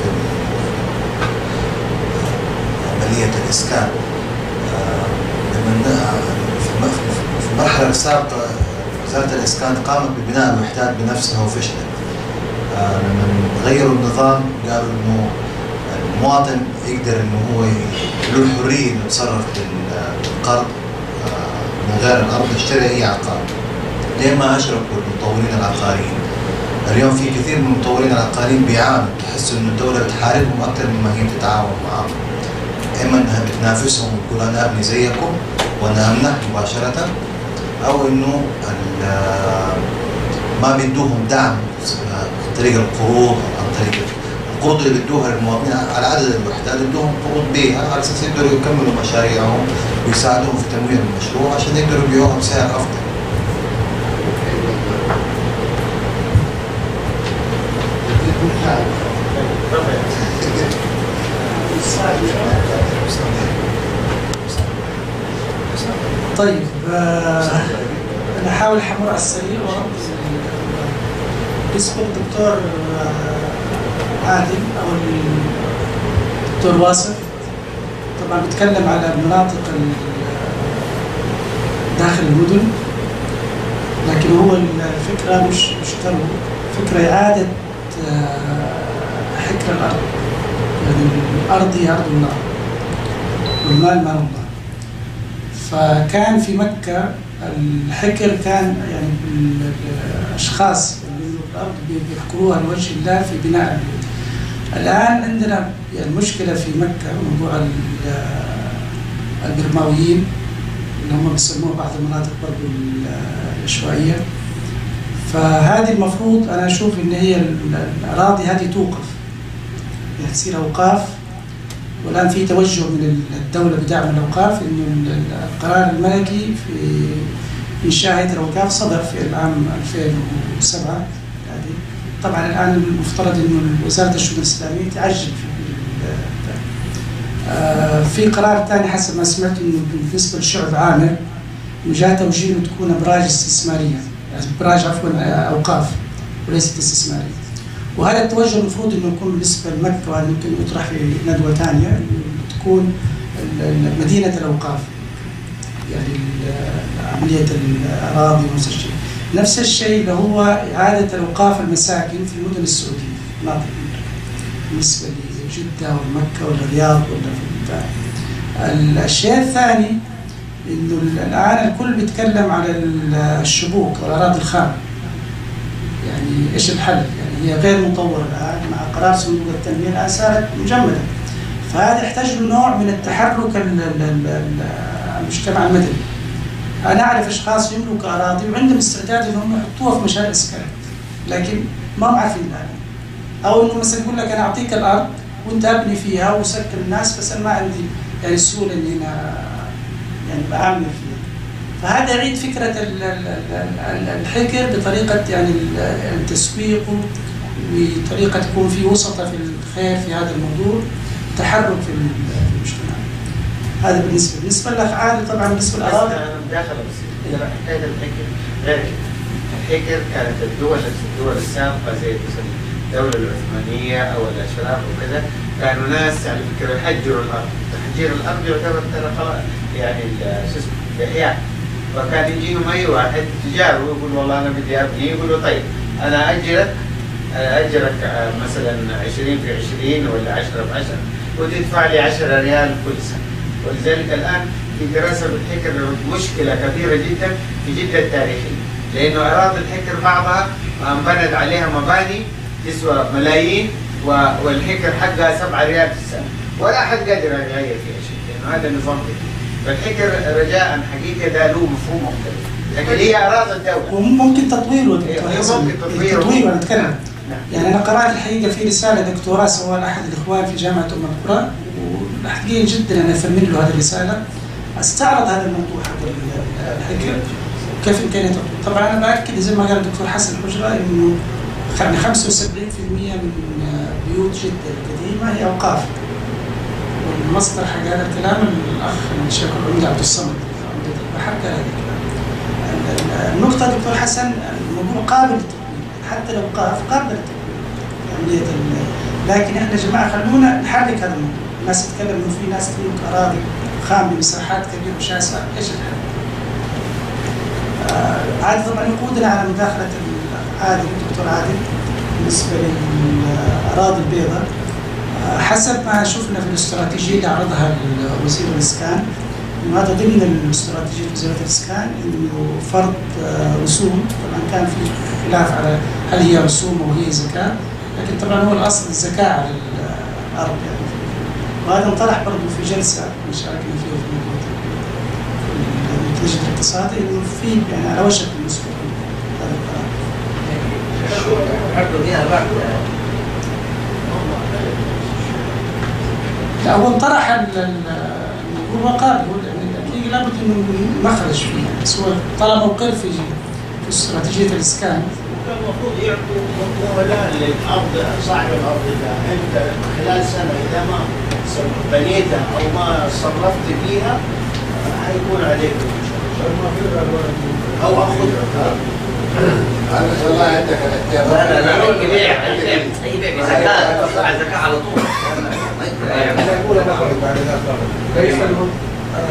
S13: عملية الإسكان؟ في المرحلة السابقة وزارة الإسكان قامت ببناء الوحدات بنفسها وفشلت. لما غيروا النظام قالوا إنه المواطن يقدر إنه هو له الحرية إنه يتصرف بالقرض من غير الأرض، يشتري أي عقار. ليه ما أشركوا المطورين العقاريين؟ اليوم في كثير من المطورين العقاريين بيعانوا، تحس إنه الدولة بتحاربهم أكثر مما هي بتتعاون معهم. إما إنها بتنافسهم وتقول أنا أبني زيكم وأنا أمنح مباشرة، أو إنه ما بيدوهم دعم عن طريق القروض، عن طريق القروض اللي بيدوها للمواطنين على عدد الوحدات، يدوهم قروض بيها على أساس يقدروا يكملوا مشاريعهم ويساعدوهم في تمويل المشروع عشان يقدروا يبيعوها بسعر أفضل.
S3: طيب انا احاول احمر على السريع ورد. بالنسبه للدكتور عادل او الدكتور واصف، طبعا بيتكلم على المناطق داخل المدن، لكن هو الفكره مش ترو، فكره اعاده حكر الارض. يعني الارض هي ارض الله والمال مال الله. فكان في مكة الحكر كان يعني الأشخاص اللي يملكوا الأرض بيحكروها لوجه الله في بناء البيوت. الآن عندنا يعني المشكلة في مكة موضوع البرماويين اللي هم بيسموه بعض المناطق برضه العشوائية. فهذه المفروض أنا أشوف إن هي الأراضي هذه توقف، يعني تصير أوقاف. والآن في توجه من الدولة بدعم الأوقاف، إنه القرار الملكي في إنشاء هيئة الأوقاف صدر في العام 2007. يعني طبعا الآن المفترض إنه وزارة الشؤون الإسلامية تعجل في قرار ثاني حسب ما سمعت إنه بالنسبة للشعب عامر إنه جاء توجيه إنه تكون أبراج استثمارية، أبراج عفوا أوقاف وليست استثمارية. وهذا التوجه المفروض انه يكون بالنسبه لمكه، وهذا يمكن يطرح في ندوه ثانيه، تكون مدينه الاوقاف، يعني عمليه الاراضي ونفس الشيء. نفس الشيء اللي هو اعاده الاوقاف المساكن في المدن السعوديه، مناطق بالنسبه لجده ومكه والرياض ولا في الشيء الثاني انه الان الكل بيتكلم على الشبوك والاراضي الخام. يعني ايش الحل؟ يعني هي غير مطوره الان مع قرار صندوق التنميه الان صارت مجمده. فهذا يحتاج له نوع من التحرك المجتمع المدني. انا اعرف اشخاص يملكوا اراضي وعندهم استعداد انهم يحطوها في مشاريع اسكان، لكن ما هم عارفين الان. او انه مثلا يقول لك انا اعطيك الارض وانت ابني فيها وسكن الناس، بس انا ما عندي يعني السهوله اني انا يعني بعمل فيها. فهذا يعيد فكرة الحكر بطريقة يعني التسويق، بطريقة تكون في وسطة في الخير في هذا الموضوع، تحرك في المجتمع. هذا بالنسبة للأفعال. طبعا بالنسبة للأراضي
S2: أنا مداخلة بس إذا حكاية الحكر غير الحكر كانت الدول السابقة زي الدولة العثمانية أو الأشراف وكذا كانوا ناس يعني فكرة يحجروا الأرض. تحجير الأرض يعتبر ترى يعني شو اسمه إحياء. فكان يجيهم أي واحد تجاره ويقول والله أنا بدي أبني، يقولوا طيب أنا أجرك مثلا 20 في 20 ولا 10 في 10 وتدفع لي 10 ريال كل سنة. ولذلك الآن في دراسة بالحكر مشكلة كبيرة جدا في جدة التاريخية، لأنه أراضي الحكر بعضها انبنت عليها مباني تسوى ملايين والحكر حقها 7 ريال في السنة، ولا أحد قادر يغير فيها شيء، لأنه هذا النظام كده. فالحكر رجاء حقيقة ده له مفهوم مختلف، لكن هي أراضي الدولة
S3: وممكن تطويره.
S2: ممكن
S3: تطويره نتكلم. يعني أنا قرأت الحقيقة في رسالة دكتوراه سواها أحد الإخوان في جامعة القرى، وحقيقة جدا أنا أثمن له هذه الرسالة، استعرض هذا الموضوع حق الحكر كيف إمكانية تطويره. طبعا أنا بأكد زي ما قال الدكتور حسن حجرة إنه 75% من بيوت جدة القديمة هي أوقاف. والمصدر حق هذا الكلام الأخ الشيخ العمدة عبد الصمد بحق هذا الكلام. النقطة دكتور حسن الموضوع قابل للتطوير، حتى لو قابل للتطوير يعني، لكن احنا يا جماعة خلونا نحرك هذا الموضوع. الناس تتكلم إنه في ناس تملك أراضي خام بمساحات كبيرة وشاسعة، إيش الحل؟ هذا طبعا يقودنا على مداخلة عادل الدكتور عادل بالنسبة للأراضي البيضاء. حسب ما شفنا في الاستراتيجية اللي عرضها وزير الاسكان، انه هذا ضمن الاستراتيجية وزارة الاسكان انه فرض رسوم. طبعا كان في خلاف على هل هي رسوم او هي زكاة، لكن طبعا هو الاصل الزكاة على الارض يعني. وهذا انطرح برضه في جلسة شاركنا فيها في اللجنة الاقتصادي، انه في يعني على وشك بالنسبة هذا القرار. لا هو انطرح الموضوع قابل، يعني لابد انه مخرج فيه يعني، سواء طالما وقر في استراتيجيه الاسكان.
S14: كان المفروض يعطوا مقوله للارض صاحب الارض، اذا انت خلال سنه اذا ما بنيتها او ما صرفت فيها حيكون عليك او اخذ.
S5: والله عندك الاختيار.
S12: لا يبيع بزكاة، تطلع الزكاة على طول.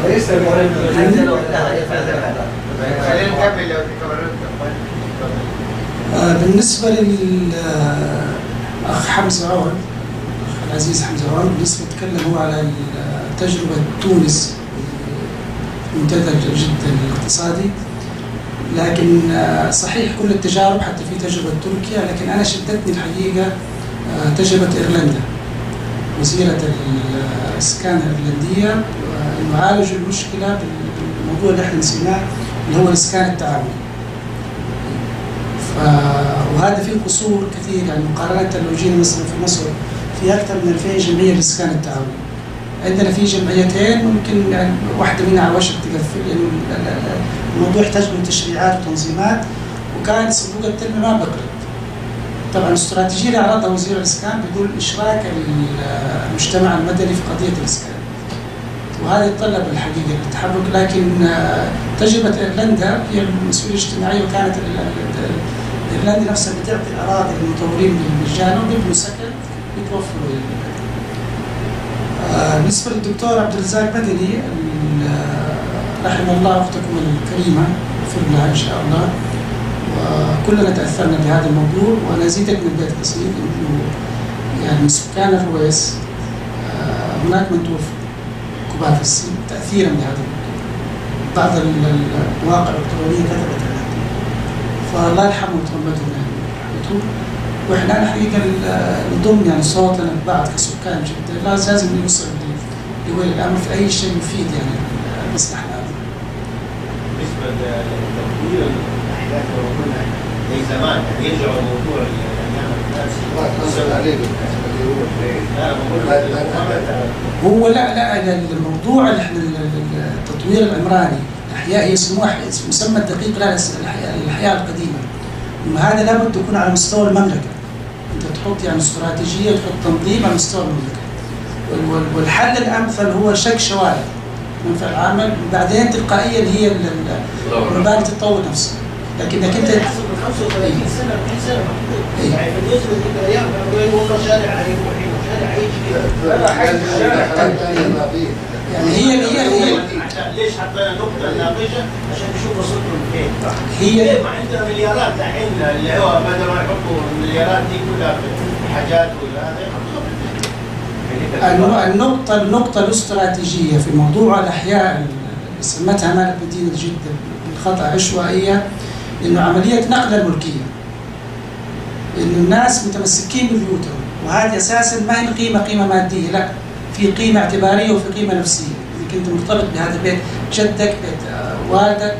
S3: ليس المهم بالنسبة للأخ حمزة عون، الأخ العزيز حمزة عون، بالنسبة تكلم هو على تجربة تونس منتدى جدا الاقتصادي، لكن صحيح كل التجارب حتى في تجربة تركيا، لكن أنا شدتني الحقيقة تجربة إيرلندا. وزيرة الاسكان الإيرلندية إنه عالجوا المشكلة بالموضوع اللي احنا نسيناه اللي هو الاسكان التعاوني. وهذا فيه قصور كثير يعني، مقارنة لو جينا مثلا في مصر في أكثر من 2000 جمعية للاسكان التعاوني. عندنا في جمعيتين ممكن يعني واحدة منها على وشك تقفل، لأنه الموضوع يحتاج له تشريعات وتنظيمات، وكانت صندوق التنمية ما بقرت. طبعا الاستراتيجية اللي عرضها وزير الاسكان بيقول إشراك المجتمع المدني في قضية الاسكان، وهذا يتطلب الحقيقة التحرك. لكن تجربة إيرلندا هي المسؤولية الاجتماعية، وكانت إيرلندا نفسها بتعطي الأراضي للمطورين بالمجان وبيبنوا سكن بيتوفروا. بالنسبة للدكتور عبد الرزاق بدني، رحم الله أختكم الكريمة، اغفر لها إن شاء الله. وكلنا تأثرنا بهذا الموضوع، وأنا زيدك من بيت بسيط إنه يعني سكان الرويس هناك من توفوا كبار في السن تأثيرا بهذا الموضوع. بعض المواقع الإلكترونية كتبت عنها، فالله يرحمه ويتغمده من واحنا الحقيقه نضم يعني صوتنا بعض كسكان جدا، لازم نوصل لولي الامر في اي شيء مفيد يعني المصلحه العامه.
S14: بالنسبه لتطوير الاحداث لو قلنا زي زمان يعني يرجعوا الموضوع
S3: هو لا الموضوع اللي احنا التطوير العمراني الأحياء هي مسمى الدقيق لها الأحياء القديمة. هذا لابد يكون على مستوى المملكة. أنت تحط يعني استراتيجية، تحط تنظيم على مستوى المملكة. والحل الأمثل هو شك شوارع منفع العمل، بعدين تلقائيا هي المباني تتطور نفسها. لكنك انت
S14: 35 سنه 40 سنه يعني بالنسبه للايام والله شارع عليه وشارع
S3: يعني هي
S14: ليش حطينا نقطه ناقشه عشان نشوف وصلتوا لفين؟
S3: هي
S14: ما عندنا مليارات دحين اللي هو بدل ما يحطوا المليارات دي كلها في حاجات ولا هذا
S3: النقطة الاستراتيجية في موضوع الأحياء اللي سمتها مالك مدينة جدة بالخطأ عشوائية، إنه عملية نقل الملكية، إنه الناس متمسكين ببيوتهم، وهذه أساساً ما هي قيمة مادية، لا، في قيمة اعتبارية وفي قيمة نفسية، إنك أنت مرتبط بهذا البيت، جدك، بيت والدك،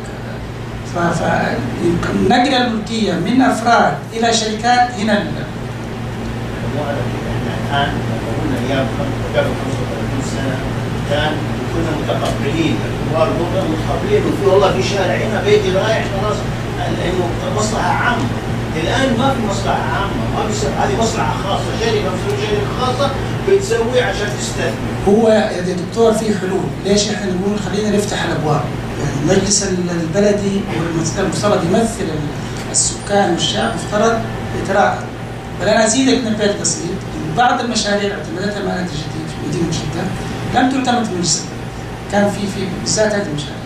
S3: فنقل الملكية من أفراد إلى شركات هنا
S14: الآن قلنا أيام قبل 35 سنة كان كنا متقبلين الكبار كنا متقبلين وفي والله في شارع هنا بيتي رايح خلاص لأنه مصلحة عامة. الآن ما في مصلحة عامة، ما في هذه مصلحة خاصة، شركة خاصة بتسوي عشان تستثمر.
S3: هو يا دكتور في حلول، ليش احنا نقول خلينا نفتح الأبواب؟ يعني المجلس البلدي المفترض يمثل السكان والشعب مفترض يتراقب. بل أنا أزيدك من بيت بسيط، بعض المشاريع اعتمدتها مالك جديد في مدينة جدة لم تعتمد في المجلس، كان في بالذات هذه المشاريع،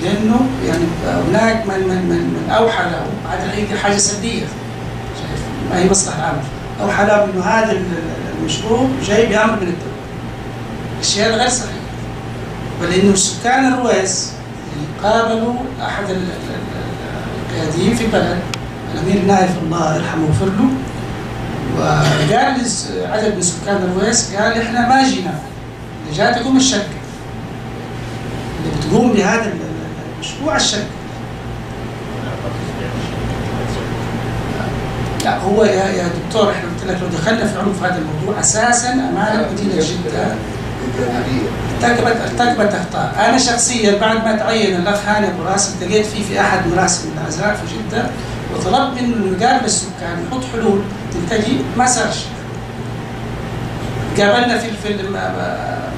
S3: لأنه يعني هناك من أوحى له هذا حاجة سلبية، شايف ما هي مصلحة عامة، أوحى له إنه هذا المشروع جاي بأمر من الدولة، الشيء غير صحيح. بل إنه سكان الرويس قابلوا أحد القياديين في البلد، الأمير نايف الله يرحمه ويغفر له، وقال عدد من سكان الرويس قال احنا ما جينا، اللي جاتكم الشركه اللي بتقوم بهذا المشروع الشركه. لا هو يا دكتور احنا قلت لك لو دخلنا في عنف هذا الموضوع اساسا امانه مدينه جده ارتكبت اخطاء. انا شخصيا بعد ما تعين الاخ هاني ابو راسم التقيت فيه في احد مراسم العزاء في جده وطلبت منه انه يقابل السكان يحط حلول تنتهي، ما صار شيء. قابلنا في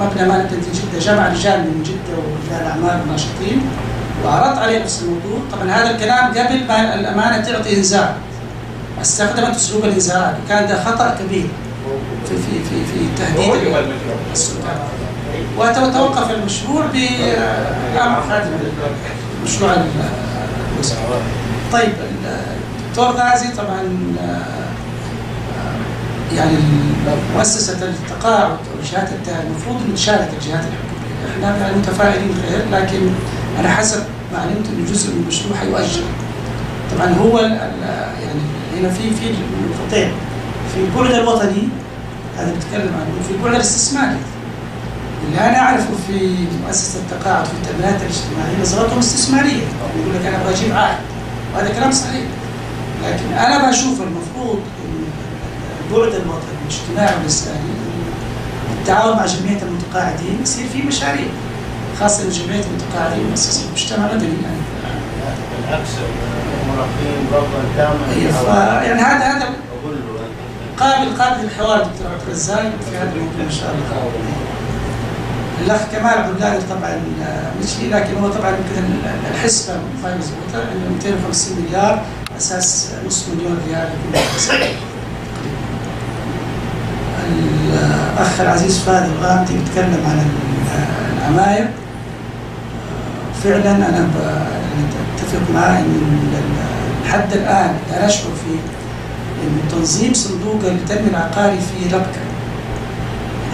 S3: مبنى مالك جده، جمع رجال من جده ورجال اعمال ناشطين وعرضت عليه نفس الموضوع. طبعا هذا الكلام قبل ما الامانه تعطي انذار، استخدمت اسلوب الانذارات وكان ده خطا كبير في تهديد السكان، وتوقف المشروع بامر خادم المشروع الوزاري. طيب الدكتور غازي طبعا يعني مؤسسة التقاعد والجهات التالية المفروض أن تشارك الجهات الحكومية، احنا يعني متفائلين خير، لكن أنا حسب ما علمت أن جزء من المشروع حيؤجل. طبعا هو يعني هنا في نقطتين، في البعد الوطني هذا بتكلم عنه، وفي البعد الاستثماري. اللي أنا أعرفه في مؤسسة التقاعد في التأمينات الاجتماعية نظرتهم استثمارية، يقول لك أنا أبغى أجيب عائد، وهذا كلام صحيح. لكن أنا بشوف المفروض البعد الوطني الاجتماعي والإنساني التعاون مع جمعية المتقاعدين يصير في مشاريع خاصة جمعية المتقاعدين مؤسسة المجتمع المدني يعني.
S14: بالعكس المراقبين برضه دائما
S3: يعني هذا قابل للحوار دكتور عبد الرزاق في هذا الموضوع إن شاء الله. الأخ كمال عبد القادر طبعا مشي، لكن هو طبعا يمكن الحسبة ما هي مضبوطة إنه 250 مليار أساس نص مليون ريال لكل حساب. الأخ العزيز فهد الغامدي بيتكلم عن العماير. فعلا أنا أتفق معاه إن لحد الآن لا نشعر فيه إن تنظيم صندوق التنمية العقاري فيه ربكة.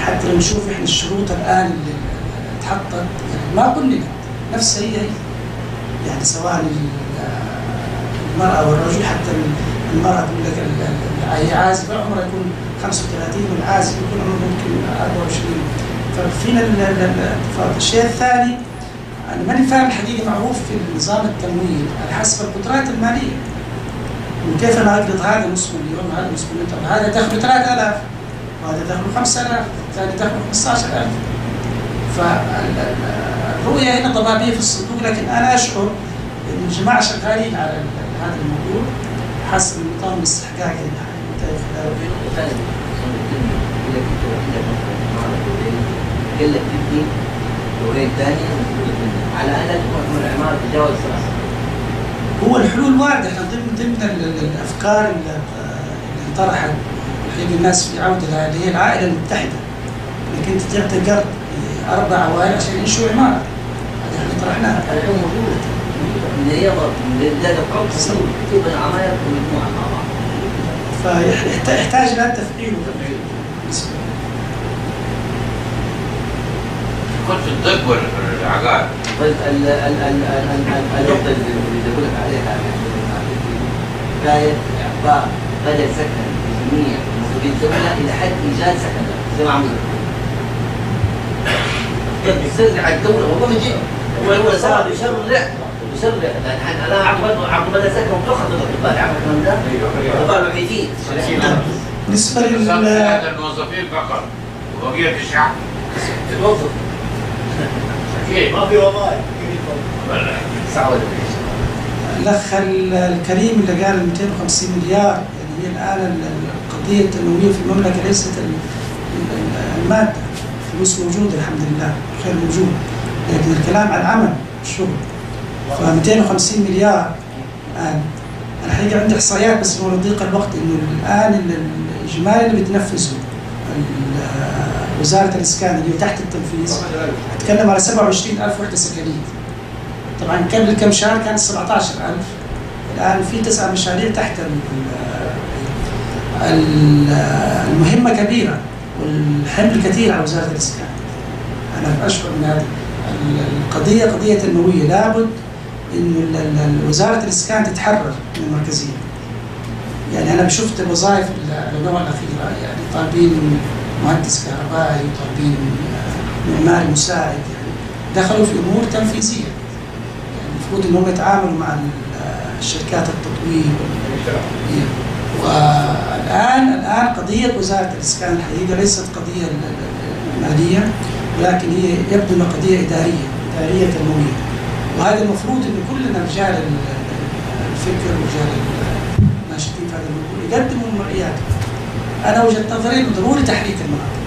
S3: حتى لو نشوف إحنا الشروط الآن اللي تحطت يعني ما قلنا نفس هي يعني سواء المرأة والرجل، حتى المرأة تقول لك هي عازبة عمرها يكون 35 والعازب يكون عمره ممكن 24. ففينا الانتفاض. الشيء الثاني أنا ماني فاهم الحقيقة معروف في نظام التمويل على حسب القدرات المالية، وكيف أنا أقرض هذا نص مليون وهذا نص مليون. طبعا هذا دخله 3000 وهذا دخله 5000 والثاني دخله 15000. الرؤية هنا ضبابية في الصندوق، لكن أنا أشعر إن الجماعة شغالين على هذا الموضوع حسب نظام الاستحقاق اللي
S11: قال لك تبني دورين ثانية على أن تكون العمارة تتجاوز 3.
S3: هو الحلول واردة، احنا ضمن الأفكار اللي انطرحت الحين الناس في عودة لها اللي هي العائلة المتحدة، انك انت تعطي قرض 4 عوائل عشان ينشئوا عمارة. هذه احنا طرحناها.
S11: الحلول موجودة من يضرب من ذات القرض تبني عماير ومجموعة مع بعض.
S3: فيحتاج لها تفعيل
S15: كنت الضب والعقار.
S11: طيب النقطة اللي بقول لك عليها بداية إعطاء بدل سكن لجميع مسؤولين الدولة إلى حد إيجاد سكن زي ما عملوا. يسترجع الدولة والله من جد. هو صار يشرع أنا أعطوا بدل سكن وتأخذ الأطباء عارف الكلام ده؟ الأطباء الوحيدين.
S3: بالنسبة
S15: للموظفين فقط وبقية الشعب
S11: الموظف.
S14: ما في وظائف.
S3: الأخ الكريم اللي قال 250 مليار، يعني هي الآن القضية التنموية في المملكة ليست المادة، فلوس موجودة الحمد لله، خير موجود، لكن الكلام عن العمل الشغل. ف 250 مليار الآن. أنا حقيقة عندي إحصائيات بس هو ضيق الوقت، إنه الآن الإجمالي اللي بتنفذه وزارة الاسكان اللي تحت التنفيذ اتكلم على 27,000 وحدة سكنية. طبعا قبل كم شهر كانت 17,000، الآن في 9 مشاريع تحت. المهمة كبيرة والحمل كثير على وزارة الاسكان. أنا أشعر من هذه القضية قضية تنموية، لابد إنه وزارة الاسكان تتحرر من المركزية. يعني أنا شفت الوظائف النوع الأخيرة، يعني طالبين مهندس كهربائي وطالبين معماري مساعد، يعني دخلوا في امور تنفيذيه. يعني المفروض انهم يتعاملوا مع الشركات التطوير والان قضيه وزاره الاسكان الحقيقه ليست قضيه ماليه، ولكن هي يبدو انها قضيه اداريه تنمويه. وهذا المفروض ان كلنا رجال الفكر ورجال الناشطين في هذا الموضوع يقدموا مرئيات. أنا وجهة نظري إنه ضروري تحريك المناطق.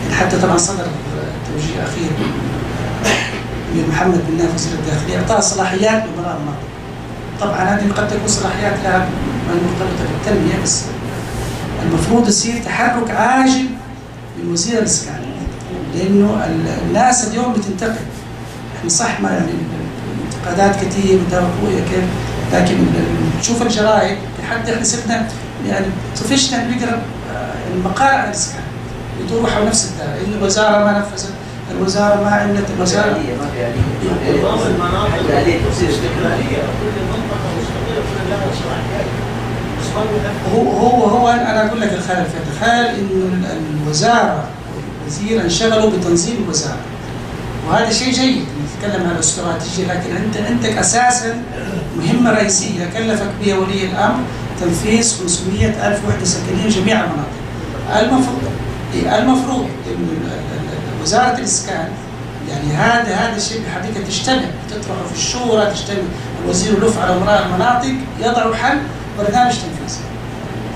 S3: يعني حتى طبعا صدر توجيه أخير من محمد بن ناف وزير الداخلية إعطاء صلاحيات لبناء المناطق. طبعا هذه قد تكون صلاحيات لها مرتبطة بالتنمية، بس المفروض يصير تحرك عاجل من وزير الإسكان، لأنه الناس اليوم بتنتقد. إحنا صح ما يعني انتقادات كثير ورؤية كيف، لكن تشوف الجرائد لحد إحنا سبنا يعني طفشنا نقرا المقال عن الاسكان يدوروا حول نفس الدائره، ان الوزاره ما نفذت، الوزاره ما عملت، الوزاره
S14: ما في آلية. نظام المناطق آلية تصير استقلالية، كل منطقة مستقلة وكل لها صلاحيات.
S3: هو انا اقول لك الخيال الفاتح، تخيل انه الوزاره والوزير انشغلوا بتنظيم الوزاره، وهذا شيء جيد نتكلم عن الاستراتيجيه، لكن انت عندك اساسا مهمه رئيسيه كلفك بها ولي الامر تنفيذ 500,000 وحدة سكنية جميع المناطق. المفروض إنه وزارة الإسكان يعني هذا الشيء بحقيقة تجتمع، تطرحه في الشورى، تجتمع الوزير واللف على أمراء المناطق، يضعوا حل برنامج تنفيذي.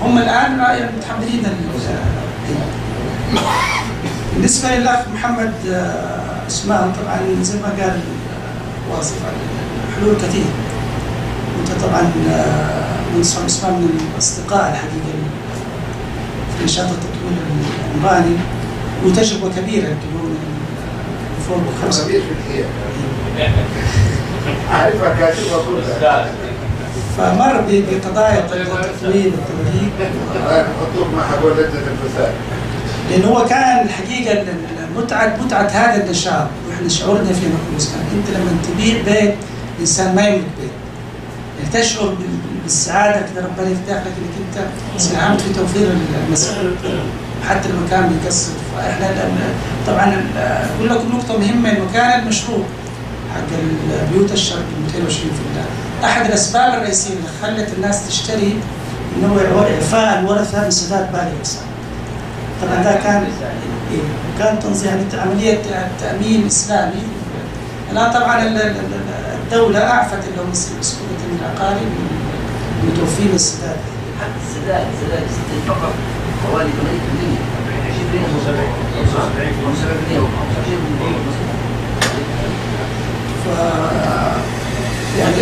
S3: هم الآن متحملين بالنسبة للأخ محمد اسماء، طبعا زي ما قال واصف حلول كثير. وأنت طبعا منصف اسماء من الأصدقاء الحقيقة في نشاط التطوير العمراني، وتجربة كبيرة يمكن هو من فوق 5
S5: كبير في الحياة. عارفها كاتبها كلها.
S3: فمر بقضايا التطوير والتمليك.
S5: حطوك مع حول لجنة الفساد.
S3: لأنه هو كان الحقيقة متعة هذا النشاط، واحنا شعورنا فيه نقول الاسكان، انت لما تبيع بيت انسان ما يملك بيت، يعني تشعر بالسعادة كده ربنا يفتح لك انك انت ساهمت في توفير المسكن حتى المكان بيكسر. فاحنا طبعا اقول لكم نقطة مهمة، انه كان المشروع حق البيوت الشرق 220%، احد الاسباب الرئيسية اللي خلت الناس تشتري انه اعفاء الورثة من سداد باقي الاقساط. طبعا ده كان تنظيم عملية تأمين إسلامي الآن طبعا الدولة أعفت اللي هم مسؤولية العقاري متوفين السداد.
S11: حتى السداد فقط حوالي 8% 20%
S3: يعني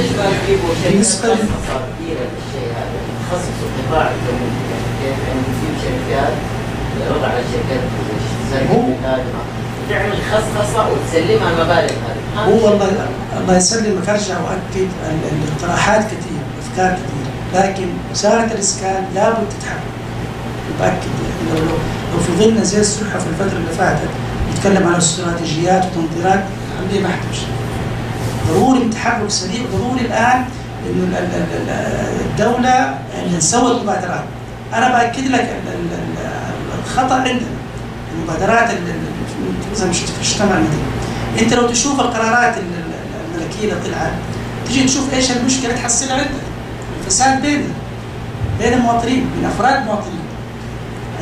S3: بالنسبة
S11: للشيء هذا تخصص القطاع التمويل، كيف يعني في شركات وضع على الشركات تعمل خصخصة وتسلمها المبالغ هذه.
S3: هو الله يسلمك ارجع واكد الاقتراحات كثير، افكار كثير، لكن وزارة الاسكان لابد تتحرك. باكد يعني لو فضلنا زي السلحة في الفترة اللي فاتت نتكلم عن استراتيجيات وتنظيرات العملية ما حتمشي. ضروري تحرك سريع، ضروري الان انه الدولة يعني نسوي مبادرات. انا باكد لك الخطأ عندنا المبادرات مثلا في المجتمع المدني. انت لو تشوف القرارات الملكيه اللي طلعت تجي تشوف ايش المشكله تحصلها عندك. الفساد بين المواطنين، بين افراد المواطنين.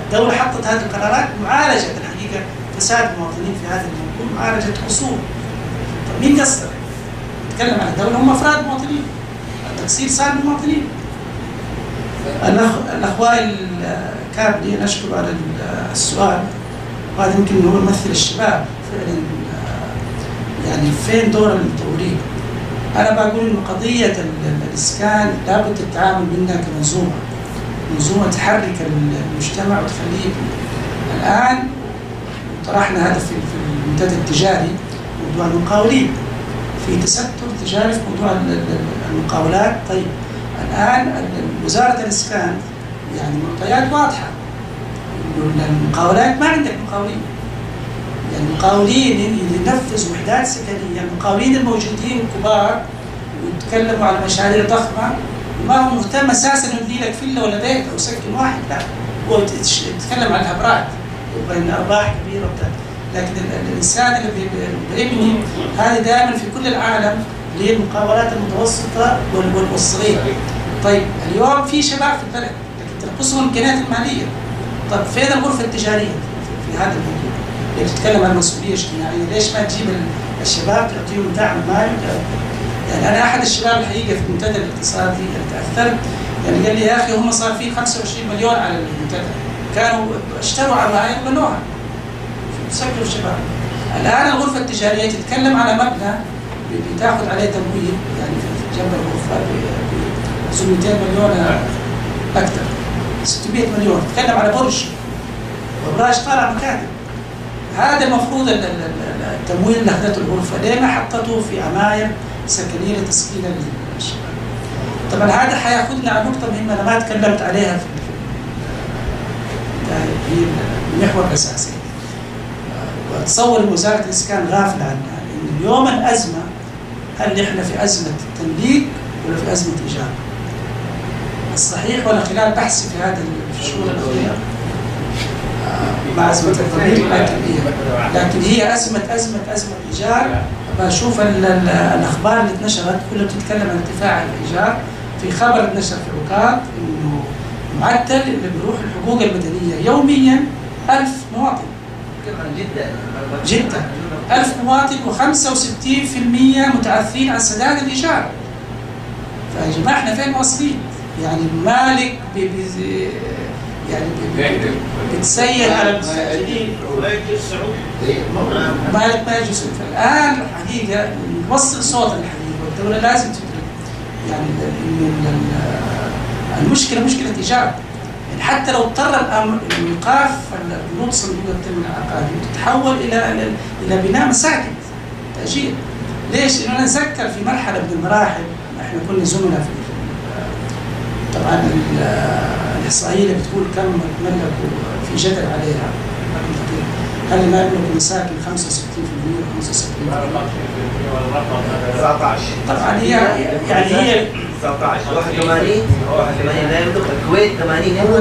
S3: الدوله حطت هذه القرارات معالجه الحقيقه فساد المواطنين في هذا الموضوع، معالجه قصور. طيب مين قصر؟ نتكلم عن الدوله هم افراد المواطنين. التقصير صار بالمواطنين. الاخوان كابلي نشكر على السؤال، وهذا يمكن هو يمثل الشباب فعلا. يعني فين دور المطورين؟ انا بقول انه قضيه الاسكان لابد التعامل منها كمنظومه تحرك المجتمع وتخليه. الان طرحنا هذا في المنتدى التجاري موضوع المقاولين، في تستر تجاري في موضوع المقاولات. طيب الان وزاره الاسكان يعني معطيات واضحه، المقاولات ما عندك مقاولين، يعني المقاولين ينفذوا وحدات سكنيه، المقاولين الموجودين كبار ويتكلموا على مشاريع ضخمه ما هو مهتم اساسا انه يبني لك فيلا ولا بيت او سكن واحد، لا هو يتكلم عن الابراج يبغى ارباح كبيره وبتاع. لكن الانسان اللي بيبني هذه دائما في كل العالم للمقاولات المتوسطه والصغيره. طيب اليوم في شباب في البلد لكن تنقصهم الامكانيات الماليه. طب فين الغرفه التجاريه في هذا الموضوع؟ اللي بتتكلم عن مسؤوليه اجتماعيه، ليش ما تجيب الشباب تعطيهم دعم مالي؟ يعني انا احد الشباب الحقيقه في المنتدى الاقتصادي اللي تاثرت يعني قال لي يا اخي هم صار في 25 مليون على المنتدى، كانوا اشتروا عماير وبنوها سكروا الشباب. الان الغرفه التجاريه تتكلم على مبنى بتاخذ عليه تمويل يعني في جنب الغرفه ب 200 مليون اكثر 600 مليون، تتكلم على برج وابراج طالع مكاتب. هذا المفروض التمويل اللي اخذته الغرفه ليه ما حطته في عماير سكنيه لتسكين الشباب؟ طبعا هذا حياخذنا على نقطه مهمه انا ما تكلمت عليها في المحور الاساسي. واتصور ان وزاره الاسكان غافله عنها، ان اليوم الازمه هل احنا في ازمه تمليك ولا في ازمه ايجار؟ الصحيح ولا خلال بحثي في هذا الشهور الاخيره مع ازمه التمليك، لكن هي ازمه ايجار. بشوف الاخبار اللي اتنشرت كلها بتتكلم عن ارتفاع الايجار. في خبر اتنشر في عكاظ انه معدل اللي بيروح الحقوق المدنيه يوميا 1000 مواطن. جدا 1000 مواطن و65% متعثرين عن سداد الايجار. فيا جماعه احنا فين واصلين؟ يعني المالك بتسير على المستاجرين مالك ما يجوز. فالان الحقيقه نوصل صوتنا الحقيقه، والدوله لازم تدرك يعني المشكله مشكله ايجار. يعني حتى لو اضطر ايقاف البنود صندوق التنميه العقاري وتتحول الى بناء مساكن تاجير. ليش؟ لانه نتذكر في مرحله من المراحل احنا كنا زملاء في طبعا الاحصائيه اللي بتقول كم ملكوا في جدل عليها، هل ما يملكوا مساكن 65% و
S14: 19
S3: طبعا هي يعني هي
S11: 81 لا يملك الكويت 80.
S3: هو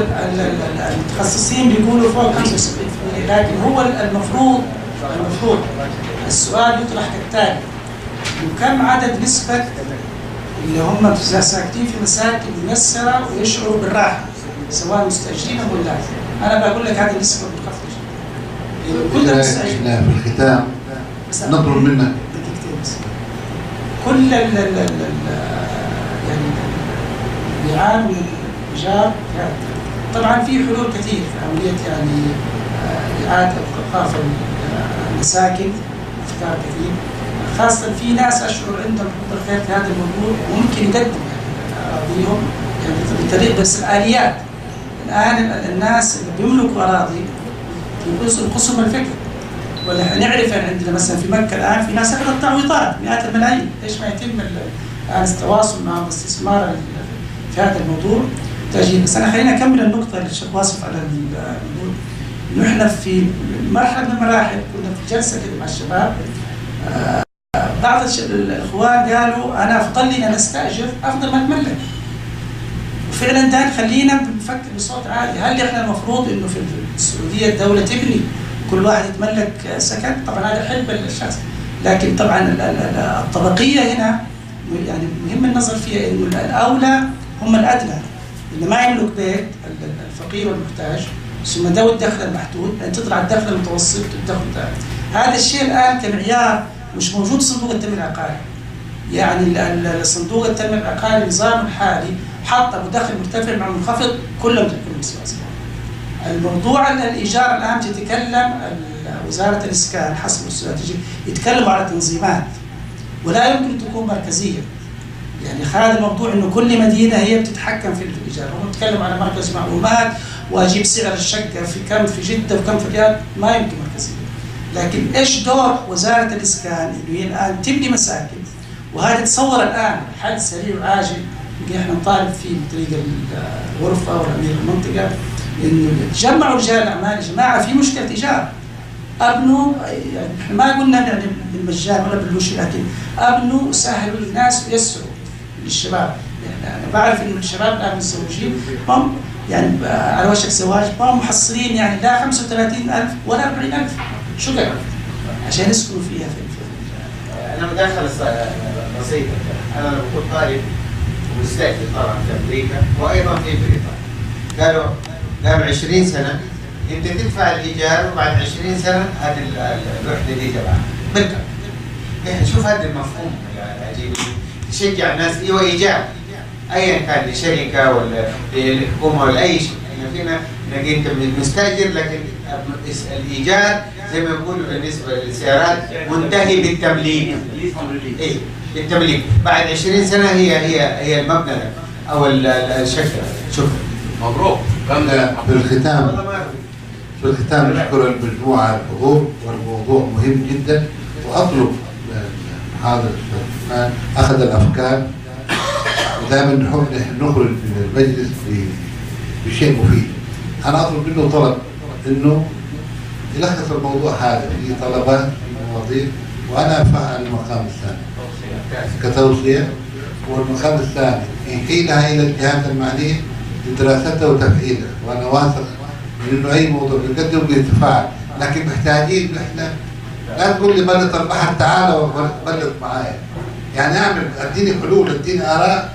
S3: المتخصصين بيقولوا فوق 65%، لكن هو المفروض السؤال يطرح كالتالي: وكم عدد نسبة اللي هم ساكنين في مساكن ميسرة ويشعروا بالراحة سواء مستأجرين أو ولاة؟ أنا بقول لك هذه النسبة منخفضة جدا.
S5: كل المستأجرين في الختام نطلب منك
S3: بس. كل يعني بيعانوا من الإيجار. طبعا في حلول كثير في عملية يعني إعادة إيقاف المساكن، أفكار كثير، خاصة في ناس أشعر عندهم حب الخير في هذا الموضوع وممكن يقدموا يعني أراضيهم يعني بالطريق، بس الآليات الآن الناس اللي بيملكوا أراضي ينقصهم الفكر. ولا نعرف أن عندنا مثلا في مكة الآن في ناس أخذت تعويضات مئات الملايين، ليش ما يتم الآن التواصل مع الاستثمار في هذا الموضوع تأجيل. بس أنا خلينا أكمل النقطة اللي الشيخ واصف على الموضوع. إنه إحنا في مرحلة من المراحل كنا في جلسة كده مع الشباب، بعض الإخوان قالوا أنا أفضل لي أن أستأجر أفضل ما أتملك. وفعلا ده خلينا بنفكر بصوت عالي، هل إحنا المفروض إنه في السعودية الدولة تبني كل واحد يتملك سكن؟ طبعا هذا حلم الشخص، لكن طبعا الطبقية هنا يعني مهم النظر فيها، إنه الأولى هم الأدنى اللي ما يملك بيت، الفقير والمحتاج، ثم ذوي الدخل المحدود، لأن تطلع الدخل المتوسط والدخل ده. هذا الشيء الآن كمعيار مش موجود صندوق التنمية العقاري. يعني صندوق التنمية العقاري نظامه الحالي حط أبو دخل مرتفع مع منخفض كلهم تكون مسواسية. الموضوع الإيجار الآن تتكلم وزارة الاسكان حسب الاستراتيجية يتكلموا على تنظيمات ولا يمكن تكون مركزية. يعني هذا الموضوع إنه كل مدينة هي بتتحكم في الإيجار، هم بيتكلموا على مركز معلومات وأجيب سعر الشقة في كم في جدة وكم في الرياض، ما يمكن مركزية. لكن إيش دور وزارة الاسكان إنه هي الآن تبني مساكن، وهذا تصور الآن حل سريع وعاجل اللي احنا نطالب فيه بطريقة الغرفة والأمير المنطقة، إنه تجمعوا رجال الأعمال. يا جماعة في مشكلة إيجار، أبنوا، يعني إحنا ما قلنا يعني بالمجان ولا بالوش، لكن أبنوا وسهلوا للناس ويسروا للشباب. يعني أنا بعرف إنه الشباب الآن متزوجين هم يعني على وشك زواج ما محصلين يعني لا 35,000 ولا 40,000 شقق عشان يسكنوا فيها.
S2: أنا مداخلة بسيطة. أنا لما كنت طالب مستأجر طبعا في أمريكا وأيضا في بريطانيا، قالوا 20 سنة أنت تدفع الإيجار وبعد 20 سنة هذه الوحدة دي تبعها ملكك. يعني شوف هذا المفهوم العجيب يشجع الناس. أيوه إيجار أيا كان لشركة ولا للحكومة ولا أي شيء. يعني فينا إنك أنت مستأجر، لكن الإيجار زي ما يقولوا بالنسبة للسيارات منتهي بالتمليك. إيه بالتمليك، بعد 20 سنة هي المبنى لك أو الشقة. شكرا.
S15: مبروك.
S5: في الختام نشكر المجموعة على الحضور، والموضوع مهم جدا، وأطلب من المحاضر أخذ الأفكار، ودائما نحب نخرج من المجلس بشيء مفيد. أنا أطلب منه طلب إنه يلخص الموضوع هذا في طلبات في مواضيع، وأنا أفعل المقام الثاني كتوصية، والمقام الثاني يحيلها إلى الجهات المعنية لدراستها وتفعيلها. وأنا واثق من إنه أي موضوع بيقدم بيتفاعل، لكن محتاجين إحنا لا تقول لي بلط البحر تعالى وبلط معايا. يعني أعمل أديني حلول، أديني آراء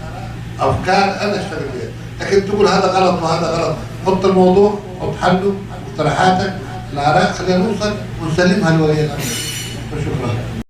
S5: أفكار أنا أشتغل بها، لكن تقول هذا غلط وهذا غلط. حط الموضوع، حط حله، مقترحاتك، الآراء، خلينا نوصل ونسلمها لولي الأمر. شكرا.